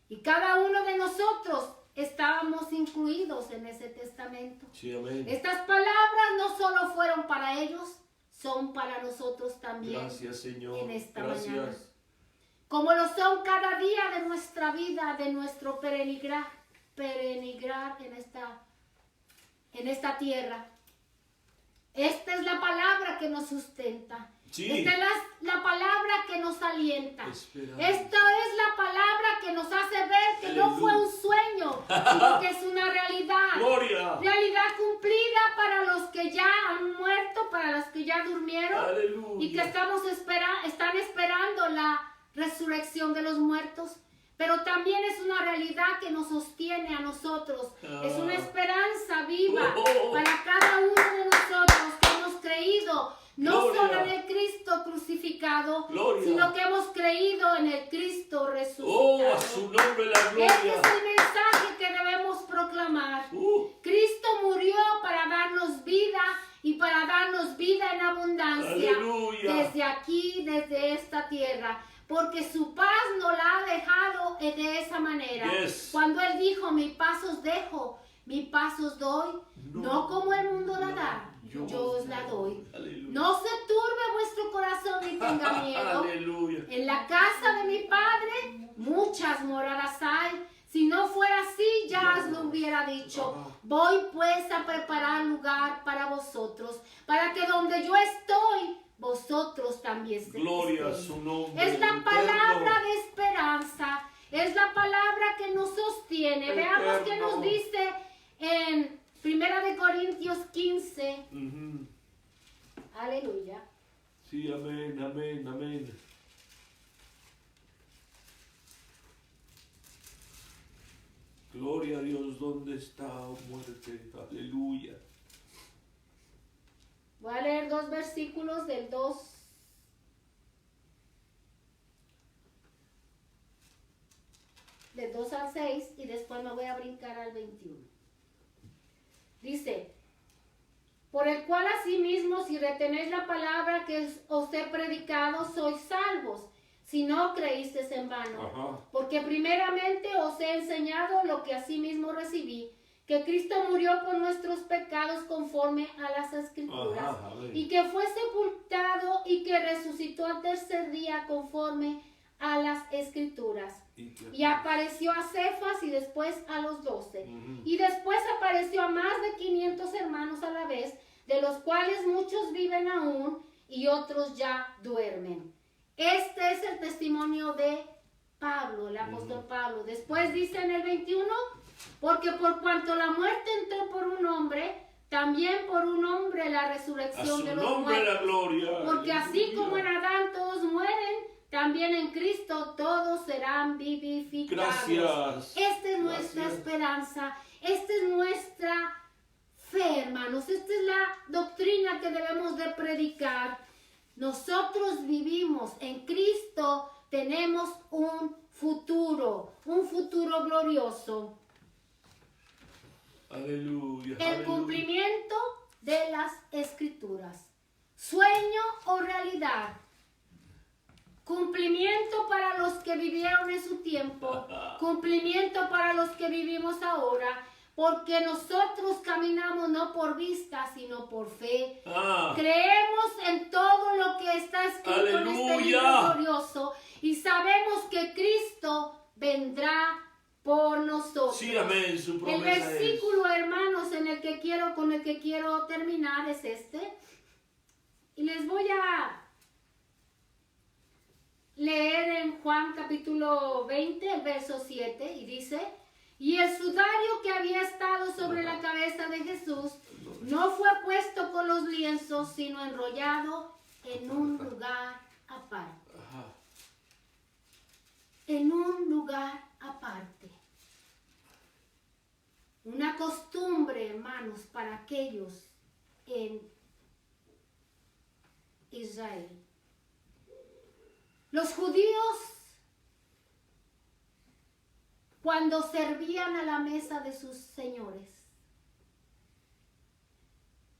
[SPEAKER 3] Y cada uno de nosotros estábamos incluidos en ese testamento.
[SPEAKER 1] Sí, amén.
[SPEAKER 3] Estas palabras no solo fueron para ellos, son para nosotros también.
[SPEAKER 1] Gracias, Señor.
[SPEAKER 3] En esta
[SPEAKER 1] Gracias.
[SPEAKER 3] mañana. Como lo son cada día de nuestra vida, de nuestro peregrinar en esta tierra. Esta es la palabra que nos sustenta.
[SPEAKER 1] Sí.
[SPEAKER 3] Esta es la palabra que nos alienta.
[SPEAKER 1] Esperanza.
[SPEAKER 3] Esta es la palabra que nos hace ver que no fue un sueño, sino que es una realidad.
[SPEAKER 1] Gloria.
[SPEAKER 3] Realidad cumplida para los que ya han muerto, para los que ya durmieron.
[SPEAKER 1] Aleluya.
[SPEAKER 3] Y que están esperando la resurrección de los muertos. Pero también es una realidad que nos sostiene a nosotros. Es una esperanza viva para cada uno de nosotros que hemos creído no solo en el Cristo crucificado, sino que hemos creído en el Cristo resucitado.
[SPEAKER 1] Oh, a su nombre la gloria.
[SPEAKER 3] Este es el mensaje que debemos proclamar. Cristo murió para darnos vida y para darnos vida en abundancia.
[SPEAKER 1] Aleluya.
[SPEAKER 3] Desde aquí, desde esta tierra. Porque su paz nos la ha dejado de esa manera.
[SPEAKER 1] Yes.
[SPEAKER 3] Cuando Él dijo: mi paz os dejo, mi paz os doy, no como el mundo la da, yo os la doy.
[SPEAKER 1] Aleluya.
[SPEAKER 3] No se turbe vuestro corazón ni tenga miedo.
[SPEAKER 1] Aleluya.
[SPEAKER 3] En la casa de mi Padre muchas moradas hay. Si no fuera así, ya os lo hubiera dicho. Voy pues a preparar lugar para vosotros, para que donde yo estoy, vosotros también estéis.
[SPEAKER 1] Gloria a su nombre.
[SPEAKER 3] Es la palabra de esperanza, es la palabra que nos sostiene.
[SPEAKER 1] Eterno.
[SPEAKER 3] Veamos qué nos dice en 1 Corintios 15. Aleluya.
[SPEAKER 1] Sí, amén, amén, amén. Gloria a Dios, ¿dónde está, oh muerte? Aleluya.
[SPEAKER 3] Voy a leer 2 versículos del 2 al 6 y después me voy a brincar al 21. Dice: por el cual asimismo, si retenéis la palabra que os he predicado, sois salvos, si no creísteis en vano. Porque primeramente os he enseñado lo que asimismo recibí, que Cristo murió por nuestros pecados conforme a las Escrituras, y que fue sepultado y que resucitó al tercer día conforme a las Escrituras. Y apareció a Cefas y después a los 12. Y después apareció a más de 500 hermanos a la vez, de los cuales muchos viven aún y otros ya duermen. Este es el testimonio de Pablo, el apóstol Pablo. Después dice en el 21, porque por cuanto la muerte entró por un hombre, también por un hombre la resurrección de los muertos.
[SPEAKER 1] La gloria.
[SPEAKER 3] Porque así como en Adán todos mueren, también en Cristo todos serán vivificados.
[SPEAKER 1] Gracias.
[SPEAKER 3] Esta es nuestra esperanza, esta es nuestra fe, hermanos. Esta es la doctrina que debemos de predicar. Nosotros vivimos en Cristo, tenemos un futuro glorioso.
[SPEAKER 1] Aleluya.
[SPEAKER 3] El cumplimiento de las Escrituras. Sueño o realidad. Cumplimiento para los que vivieron en su tiempo. Cumplimiento para los que vivimos ahora. Porque nosotros caminamos no por vista, sino por fe. Creemos en todo lo que está escrito en este libro glorioso. Y sabemos que Cristo vendrá por nosotros.
[SPEAKER 1] Sí, amén. Su promesa
[SPEAKER 3] el versículo, hermanos, con el que quiero terminar es este. Y les voy a leer en Juan capítulo 20, el verso 7, y dice: y el sudario que había estado sobre la cabeza de Jesús no fue puesto con los lienzos, sino enrollado en un lugar aparte. En un lugar aparte. Una costumbre, hermanos, para aquellos en Israel. Los judíos, cuando servían a la mesa de sus señores,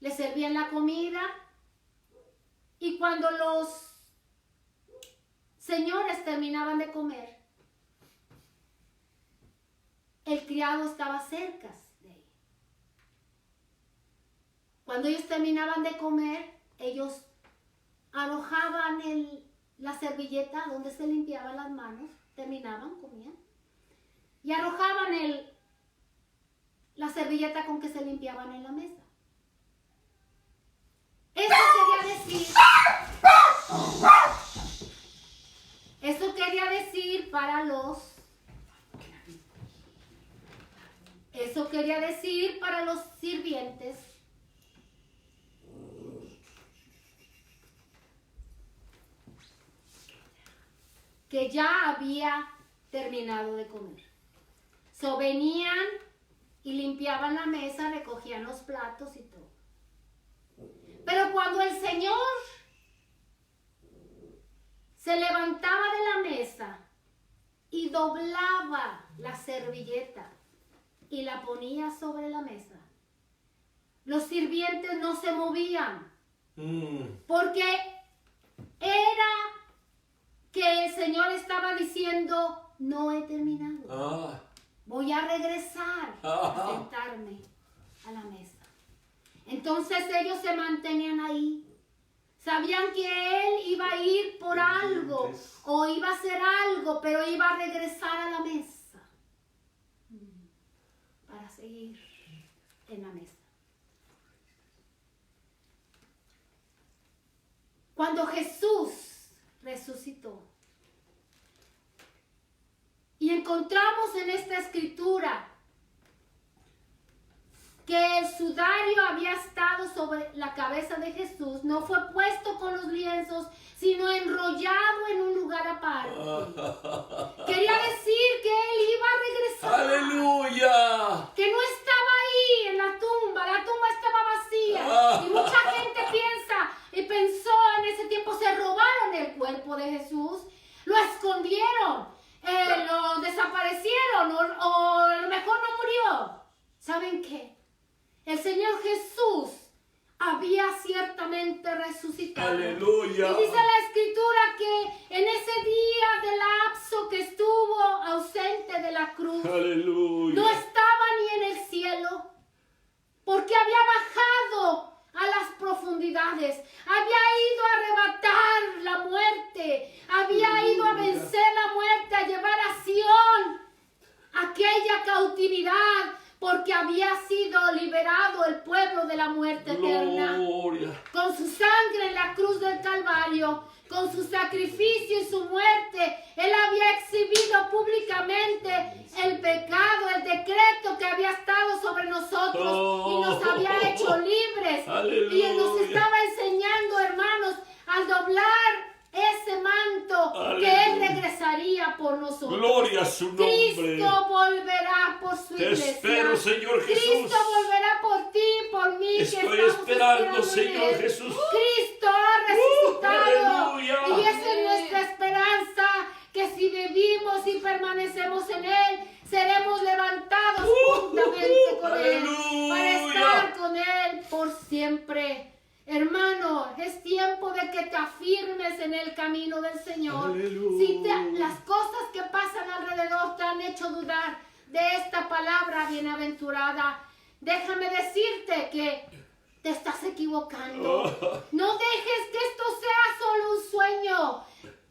[SPEAKER 3] les servían la comida, y cuando los señores terminaban de comer, el criado estaba cerca de él. Cuando ellos terminaban de comer, ellos arrojaban la servilleta donde se limpiaban las manos, terminaban, comían, y arrojaban la servilleta con que se limpiaban en la mesa. Eso quería decir para los sirvientes que ya había terminado de comer. So venían y limpiaban la mesa, recogían los platos y todo. Pero cuando el Señor se levantaba de la mesa y doblaba la servilleta y la ponía sobre la mesa, los sirvientes no se movían, porque era que el Señor estaba diciendo: no he terminado, voy a regresar a sentarme a la mesa. Entonces ellos se mantenían ahí. Sabían que Él iba a ir por algo o iba a hacer algo, pero iba a regresar a la mesa para seguir en la mesa. Cuando Jesús resucitó y encontramos en esta escritura que el sudario había estado sobre la cabeza de Jesús, no fue puesto con los lienzos, sino enrollado en un lugar aparte. Quería decir que Él iba a regresar.
[SPEAKER 1] ¡Aleluya!
[SPEAKER 3] Que no estaba ahí en la tumba estaba vacía. Y mucha gente pensó en ese tiempo, se robaron el cuerpo de Jesús, lo escondieron, lo desaparecieron, o a lo mejor no murió. ¿Saben qué? El Señor Jesús había ciertamente resucitado.
[SPEAKER 1] ¡Aleluya!
[SPEAKER 3] Y dice la Escritura que en ese día de lapso que estuvo ausente de la cruz,
[SPEAKER 1] ¡aleluya!,
[SPEAKER 3] no estaba ni en el cielo, porque había bajado a las profundidades, había ido a arrebatar la muerte, había ido a vencer la había sido liberado el pueblo de la muerte eterna. Con su sangre en la cruz del Calvario, con su sacrificio y su muerte, Él había exhibido públicamente el pecado, el decreto que había estado sobre nosotros y nos había hecho libres. Y Él nos estaba enseñando, hermanos, al doblar ese manto, que Él regresaría por nosotros.
[SPEAKER 1] Gloria a su nombre.
[SPEAKER 3] Cristo volverá por su iglesia.
[SPEAKER 1] Te espero, Señor Jesús.
[SPEAKER 3] Cristo volverá por ti, por mí.
[SPEAKER 1] Estoy esperando, Señor Jesús.
[SPEAKER 3] Cristo ha resucitado.
[SPEAKER 1] Aleluya.
[SPEAKER 3] Y esa es nuestra esperanza, que si vivimos y permanecemos en Él, seremos levantados juntamente con Él, para estar con Él por siempre. Hermano, es tiempo de que te afirmes en el camino del Señor. Si las cosas que pasan alrededor te han hecho dudar de esta palabra bienaventurada, déjame decirte que te estás equivocando. No dejes que esto sea solo un sueño.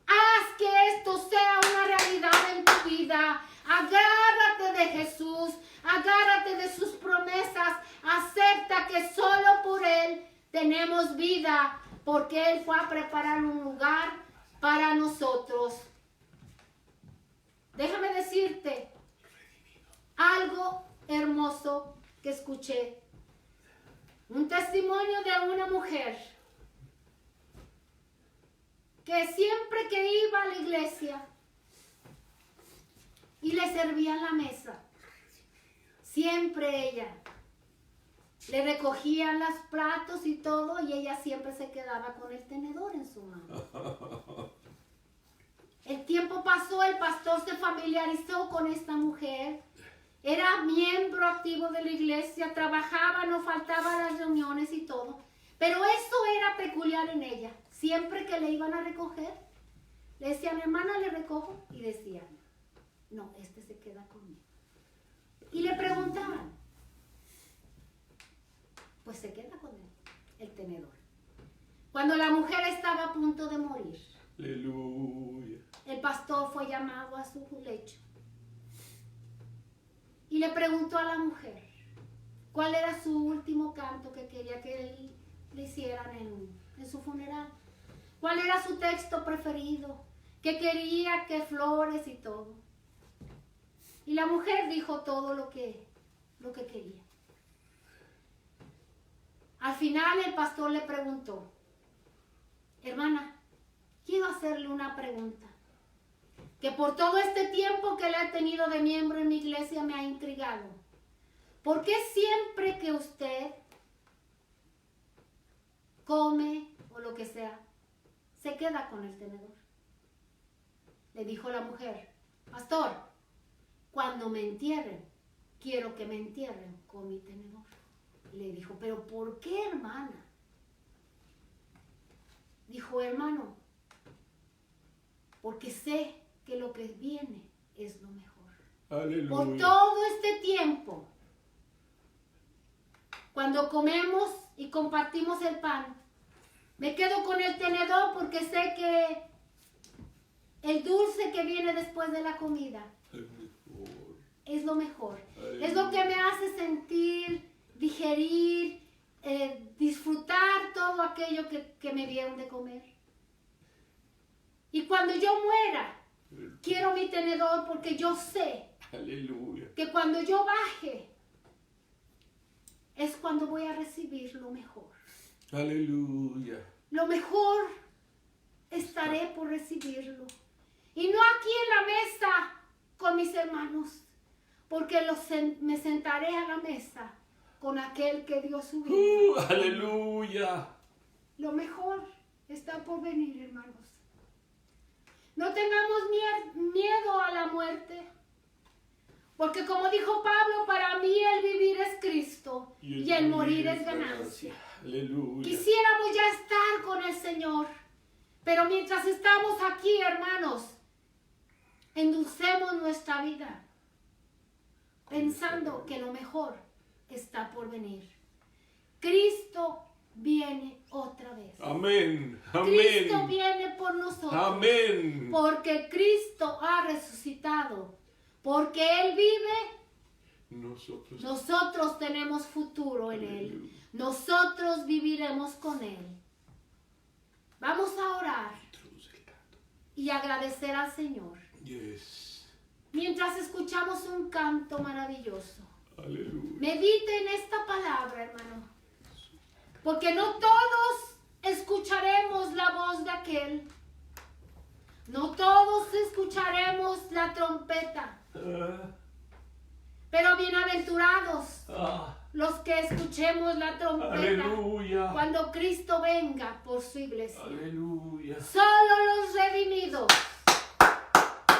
[SPEAKER 3] Haz que esto sea una realidad en tu vida. Agárrate de Jesús, agárrate de sus promesas. Acepta que solo por Él tenemos vida, porque Él fue a preparar un lugar para nosotros. Déjame decirte algo hermoso que escuché. Un testimonio de una mujer que siempre que iba a la iglesia y le servían la mesa, siempre ella le recogían los platos y todo, y ella siempre se quedaba con el tenedor en su mano. El tiempo pasó, el pastor se familiarizó con esta mujer. Era miembro activo de la iglesia, trabajaba, no faltaba a las reuniones y todo. Pero eso era peculiar en ella. Siempre que le iban a recoger, le decían, hermana, le recojo. Y decían, no, este se queda conmigo. Y le preguntaban, pues se queda con él, el tenedor. Cuando la mujer estaba a punto de morir,
[SPEAKER 1] Aleluya.
[SPEAKER 3] el pastor fue llamado a su lecho y le preguntó a la mujer cuál era su último canto que quería que le hicieran en su funeral, cuál era su texto preferido, que quería, que flores y todo. Y la mujer dijo todo lo que quería. Al final el pastor le preguntó, hermana, quiero hacerle una pregunta, que por todo este tiempo que le he tenido de miembro en mi iglesia me ha intrigado. ¿Por qué siempre que usted come o lo que sea, se queda con el tenedor? Le dijo la mujer, pastor, cuando me entierren, quiero que me entierren con mi tenedor. Le dijo, ¿pero por qué, hermana? Dijo, hermano, porque sé que lo que viene es lo mejor.
[SPEAKER 1] Aleluya.
[SPEAKER 3] Por todo este tiempo, cuando comemos y compartimos el pan, me quedo con el tenedor porque sé que el dulce que viene después de la comida es lo mejor.
[SPEAKER 1] Aleluya.
[SPEAKER 3] Es lo que me hace sentir, digerir, disfrutar todo aquello que me dieron de comer. Y cuando yo muera, quiero mi tenedor porque yo sé,
[SPEAKER 1] aleluya,
[SPEAKER 3] que cuando yo baje, es cuando voy a recibir lo mejor.
[SPEAKER 1] aleluya.
[SPEAKER 3] Lo mejor estaré por recibirlo. Y no aquí en la mesa con mis hermanos, porque me sentaré a la mesa con aquel que dio su vida.
[SPEAKER 1] Aleluya.
[SPEAKER 3] Lo mejor está por venir, hermanos. No tengamos miedo a la muerte, porque como dijo Pablo, para mí el vivir es Cristo y el morir es ganancia.
[SPEAKER 1] Aleluya.
[SPEAKER 3] Quisiéramos ya estar con el Señor, pero mientras estamos aquí, hermanos, endulcemos nuestra vida, pensando que lo mejor está por venir. Cristo viene otra vez.
[SPEAKER 1] Amén.
[SPEAKER 3] Cristo
[SPEAKER 1] Amén.
[SPEAKER 3] viene por nosotros.
[SPEAKER 1] Amén.
[SPEAKER 3] Porque Cristo ha resucitado. Porque Él vive, Nosotros tenemos futuro en Él. Nosotros viviremos con Él. Vamos a orar y agradecer al Señor. Mientras escuchamos un canto maravilloso. Medite en esta palabra, hermano. Porque no todos escucharemos la voz de aquel. No todos escucharemos la trompeta. Pero bienaventurados los que escuchemos la trompeta cuando Cristo venga por su iglesia. Solo los redimidos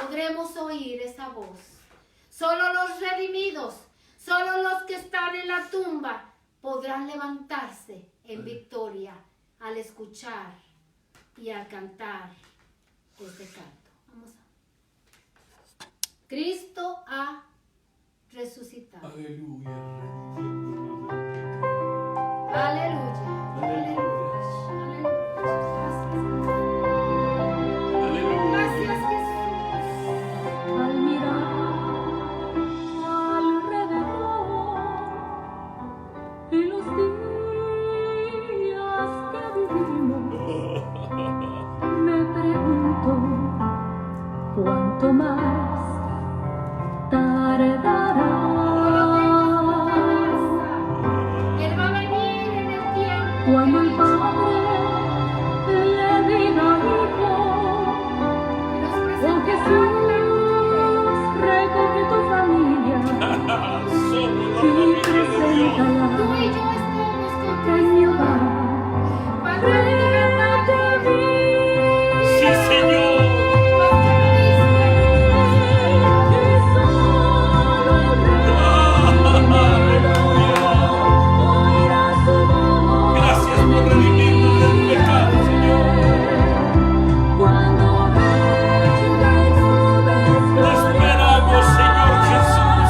[SPEAKER 3] podremos oír esa voz. Solo los redimidos, solo los que están en la tumba podrán levantarse en victoria al escuchar y al cantar este canto. Vamos a... Cristo ha resucitado.
[SPEAKER 1] Aleluya.
[SPEAKER 3] Aleluya. Gracias, Jesús.
[SPEAKER 4] Al mirar alrededor en los días que vivimos, me pregunto cuánto más tardará.
[SPEAKER 3] Él va a venir en el tiempo.
[SPEAKER 4] Cuando el Padre le diga al Hijo: oh Jesús, recoge tu familia y preséntala
[SPEAKER 3] Tú y yo estemos con
[SPEAKER 4] en mi hogar.
[SPEAKER 3] Cuando Él diga,
[SPEAKER 4] Frente a mí,
[SPEAKER 1] Sí, Señor.
[SPEAKER 4] y solo el Rey oirá su voz.
[SPEAKER 1] Gracias por redimirnos del pecado, Señor.
[SPEAKER 4] Cuando venga en nubes
[SPEAKER 1] Te esperamos, Señor Jesús.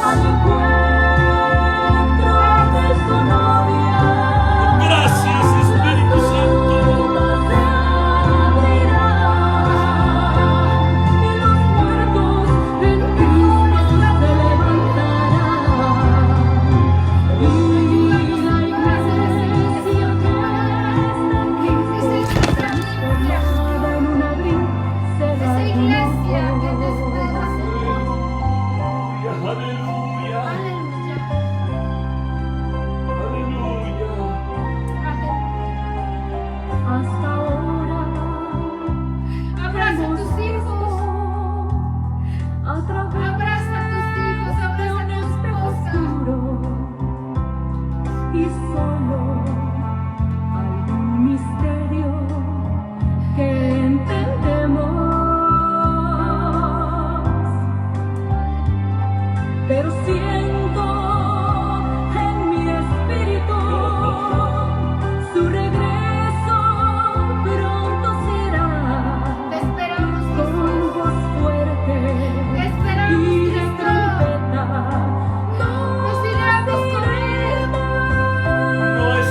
[SPEAKER 4] al encuentro de su novia,
[SPEAKER 1] Gracias, Espíritu Santo.
[SPEAKER 4] se abrirán y los muertos en Cristo se levantarán. Y la iglesia que está aquí, transformada en un abril, será
[SPEAKER 3] esa iglesia que te
[SPEAKER 4] tu
[SPEAKER 3] espera,
[SPEAKER 4] voz.
[SPEAKER 3] Señor.
[SPEAKER 1] Aleluya.
[SPEAKER 3] Aleluya.
[SPEAKER 1] Aleluya.
[SPEAKER 4] Hasta ahora
[SPEAKER 3] Abraza a tus hijos.
[SPEAKER 4] a través
[SPEAKER 3] Abraza a tus hijos.
[SPEAKER 4] de
[SPEAKER 3] Abraza
[SPEAKER 4] un
[SPEAKER 3] a tu
[SPEAKER 4] espejo
[SPEAKER 3] esposa.
[SPEAKER 4] oscuro y solo algún misterio que entendemos, pero siento en mi espíritu su regreso pronto será.
[SPEAKER 3] Te esperamos,
[SPEAKER 4] Con
[SPEAKER 3] Jesús.
[SPEAKER 4] voz fuerte
[SPEAKER 3] Te esperamos,
[SPEAKER 4] y de
[SPEAKER 3] Cristo.
[SPEAKER 4] trompeta
[SPEAKER 3] Nos iremos con Él.
[SPEAKER 1] No es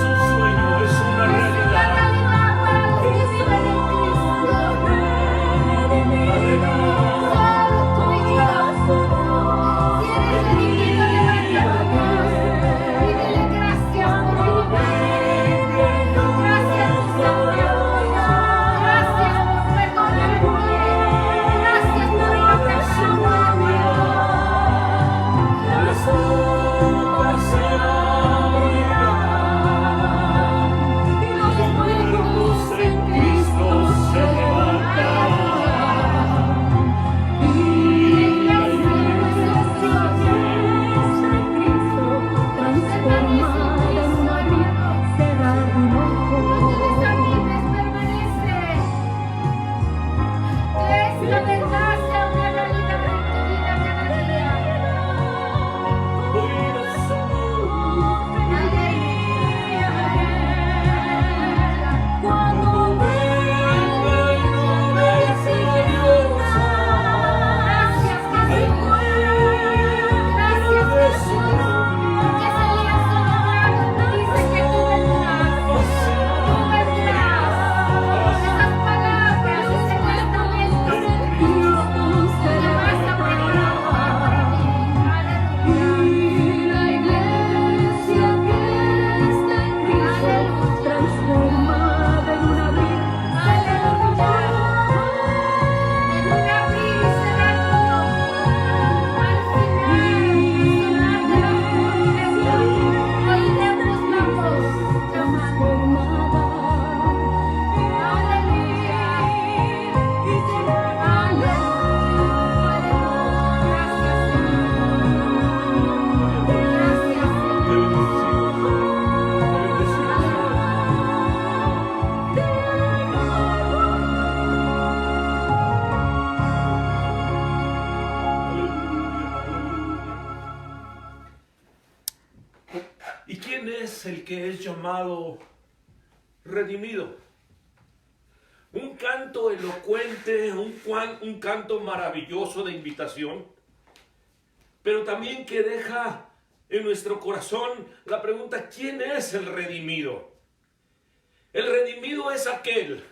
[SPEAKER 1] ¿Y quién es el que es llamado redimido? Un canto elocuente, un canto maravilloso de invitación, pero también que deja en nuestro corazón la pregunta: ¿quién es el redimido? El redimido es aquel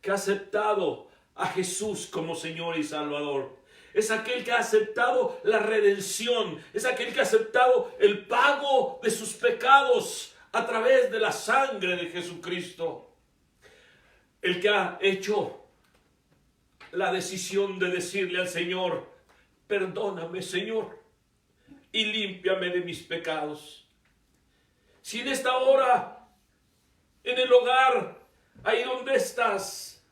[SPEAKER 1] que ha aceptado a Jesús como Señor y Salvador. Es aquel que ha aceptado la redención. Es aquel que ha aceptado el pago de sus pecados a través de la sangre de Jesucristo. El que ha hecho la decisión de decirle al Señor: perdóname, Señor, y límpiame de mis pecados. Si en esta hora, en el hogar, ahí donde estás,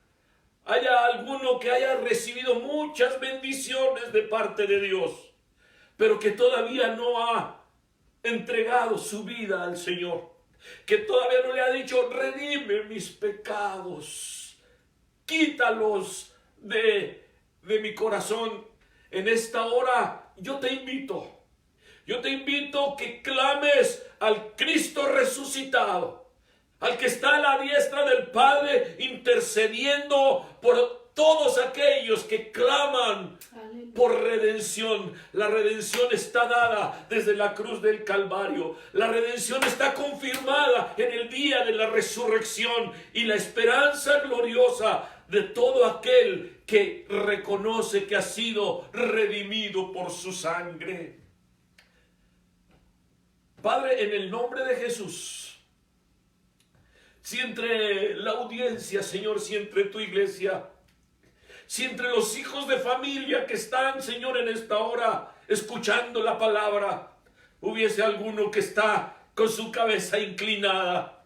[SPEAKER 1] haya alguno que haya recibido muchas bendiciones de parte de Dios, pero que todavía no ha entregado su vida al Señor, que todavía no le ha dicho: redime mis pecados, quítalos de mi corazón, en esta hora yo te invito que clames al Cristo resucitado, al que está a la diestra del Padre, intercediendo por todos aquellos que claman por redención. La redención está dada desde la cruz del Calvario. La redención está confirmada en el día de la resurrección y la esperanza gloriosa de todo aquel que reconoce que ha sido redimido por su sangre. Padre, en el nombre de Jesús, si entre la audiencia, Señor, si entre tu iglesia, si entre los hijos de familia que están, Señor, en esta hora escuchando la palabra, hubiese alguno que está con su cabeza inclinada,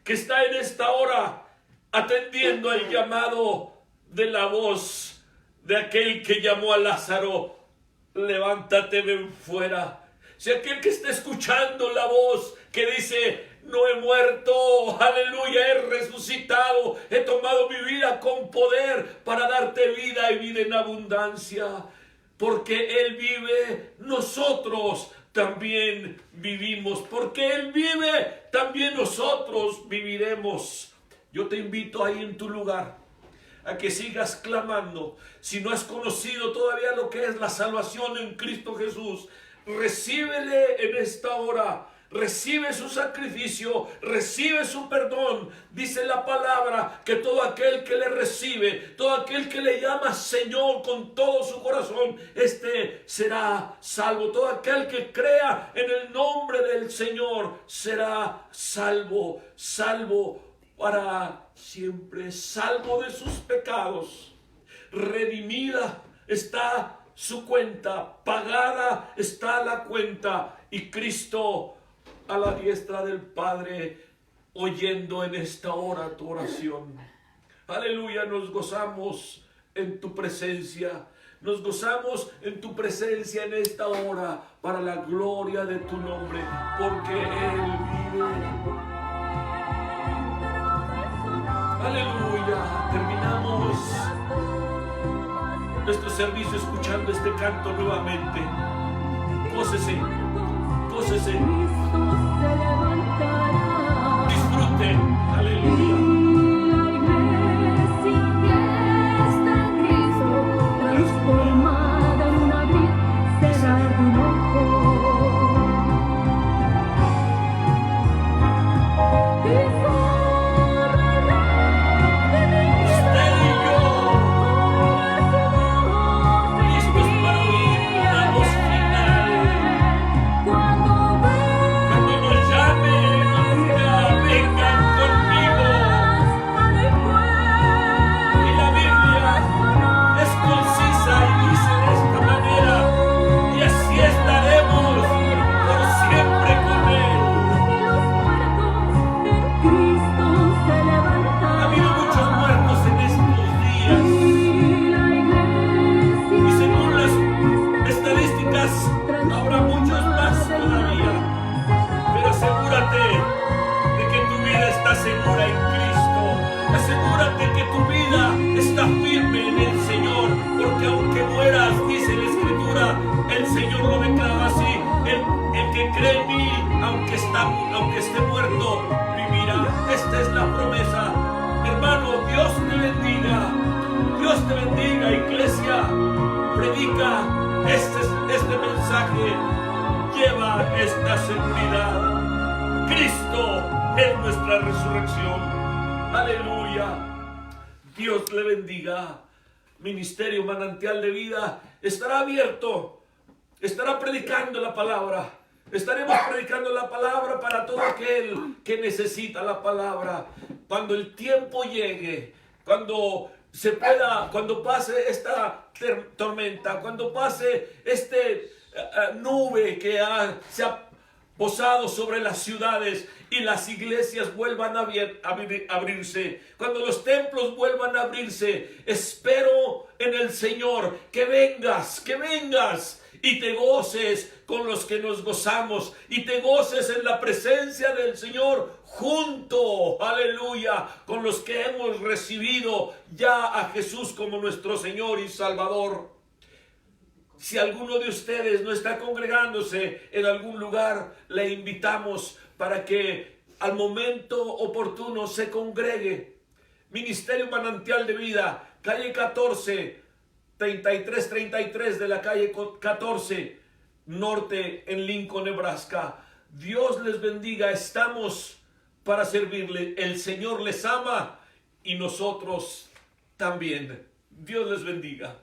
[SPEAKER 1] que está en esta hora atendiendo al llamado de la voz de aquel que llamó a Lázaro: levántate, ven fuera. Si aquel que está escuchando la voz que dice: no he muerto, aleluya, he resucitado, he tomado mi vida con poder para darte vida y vida en abundancia. Porque Él vive, nosotros también vivimos. Porque Él vive, también nosotros viviremos. Yo te invito ahí en tu lugar a que sigas clamando. Si no has conocido todavía lo que es la salvación en Cristo Jesús, recíbele en esta hora. Recibe su sacrificio, recibe su perdón. Dice la palabra que todo aquel que le recibe, todo aquel que le llama Señor con todo su corazón, este será salvo. Todo aquel que crea en el nombre del Señor será salvo, salvo para siempre, salvo de sus pecados. Redimida está su cuenta, pagada está la cuenta, y Cristo a la diestra del Padre, oyendo en esta hora tu oración. Aleluya, nos gozamos en tu presencia. Nos gozamos en tu presencia en esta hora para la gloria de tu nombre, porque Él vive. Aleluya, terminamos nuestro servicio escuchando este canto nuevamente. Gócese, gócese. Disfrute, aleluya. de mí, aunque esté muerto, vivirá. Esta es la promesa. Hermano, Dios te bendiga. Dios te bendiga, iglesia. Predica este mensaje. Lleva esta seguridad. Cristo es nuestra resurrección. Aleluya. Dios le bendiga. Ministerio Manantial de Vida estará abierto. Estará predicando la palabra. Estaremos predicando la palabra para todo aquel que necesita la palabra. Cuando el tiempo llegue, cuando pase esta tormenta, cuando pase nube que se ha posado sobre las ciudades y las iglesias vuelvan a abrirse, cuando los templos vuelvan a abrirse, espero en el Señor que vengas y te goces con los que nos gozamos y te goces en la presencia del Señor junto, aleluya, con los que hemos recibido ya a Jesús como nuestro Señor y Salvador. Si alguno de ustedes no está congregándose en algún lugar, le invitamos para que al momento oportuno se congregue. Ministerio Manantial de Vida, calle 14, 3333 de la calle 14 Norte en Lincoln, Nebraska. Dios les bendiga. Estamos para servirle. El Señor les ama y nosotros también. Dios les bendiga.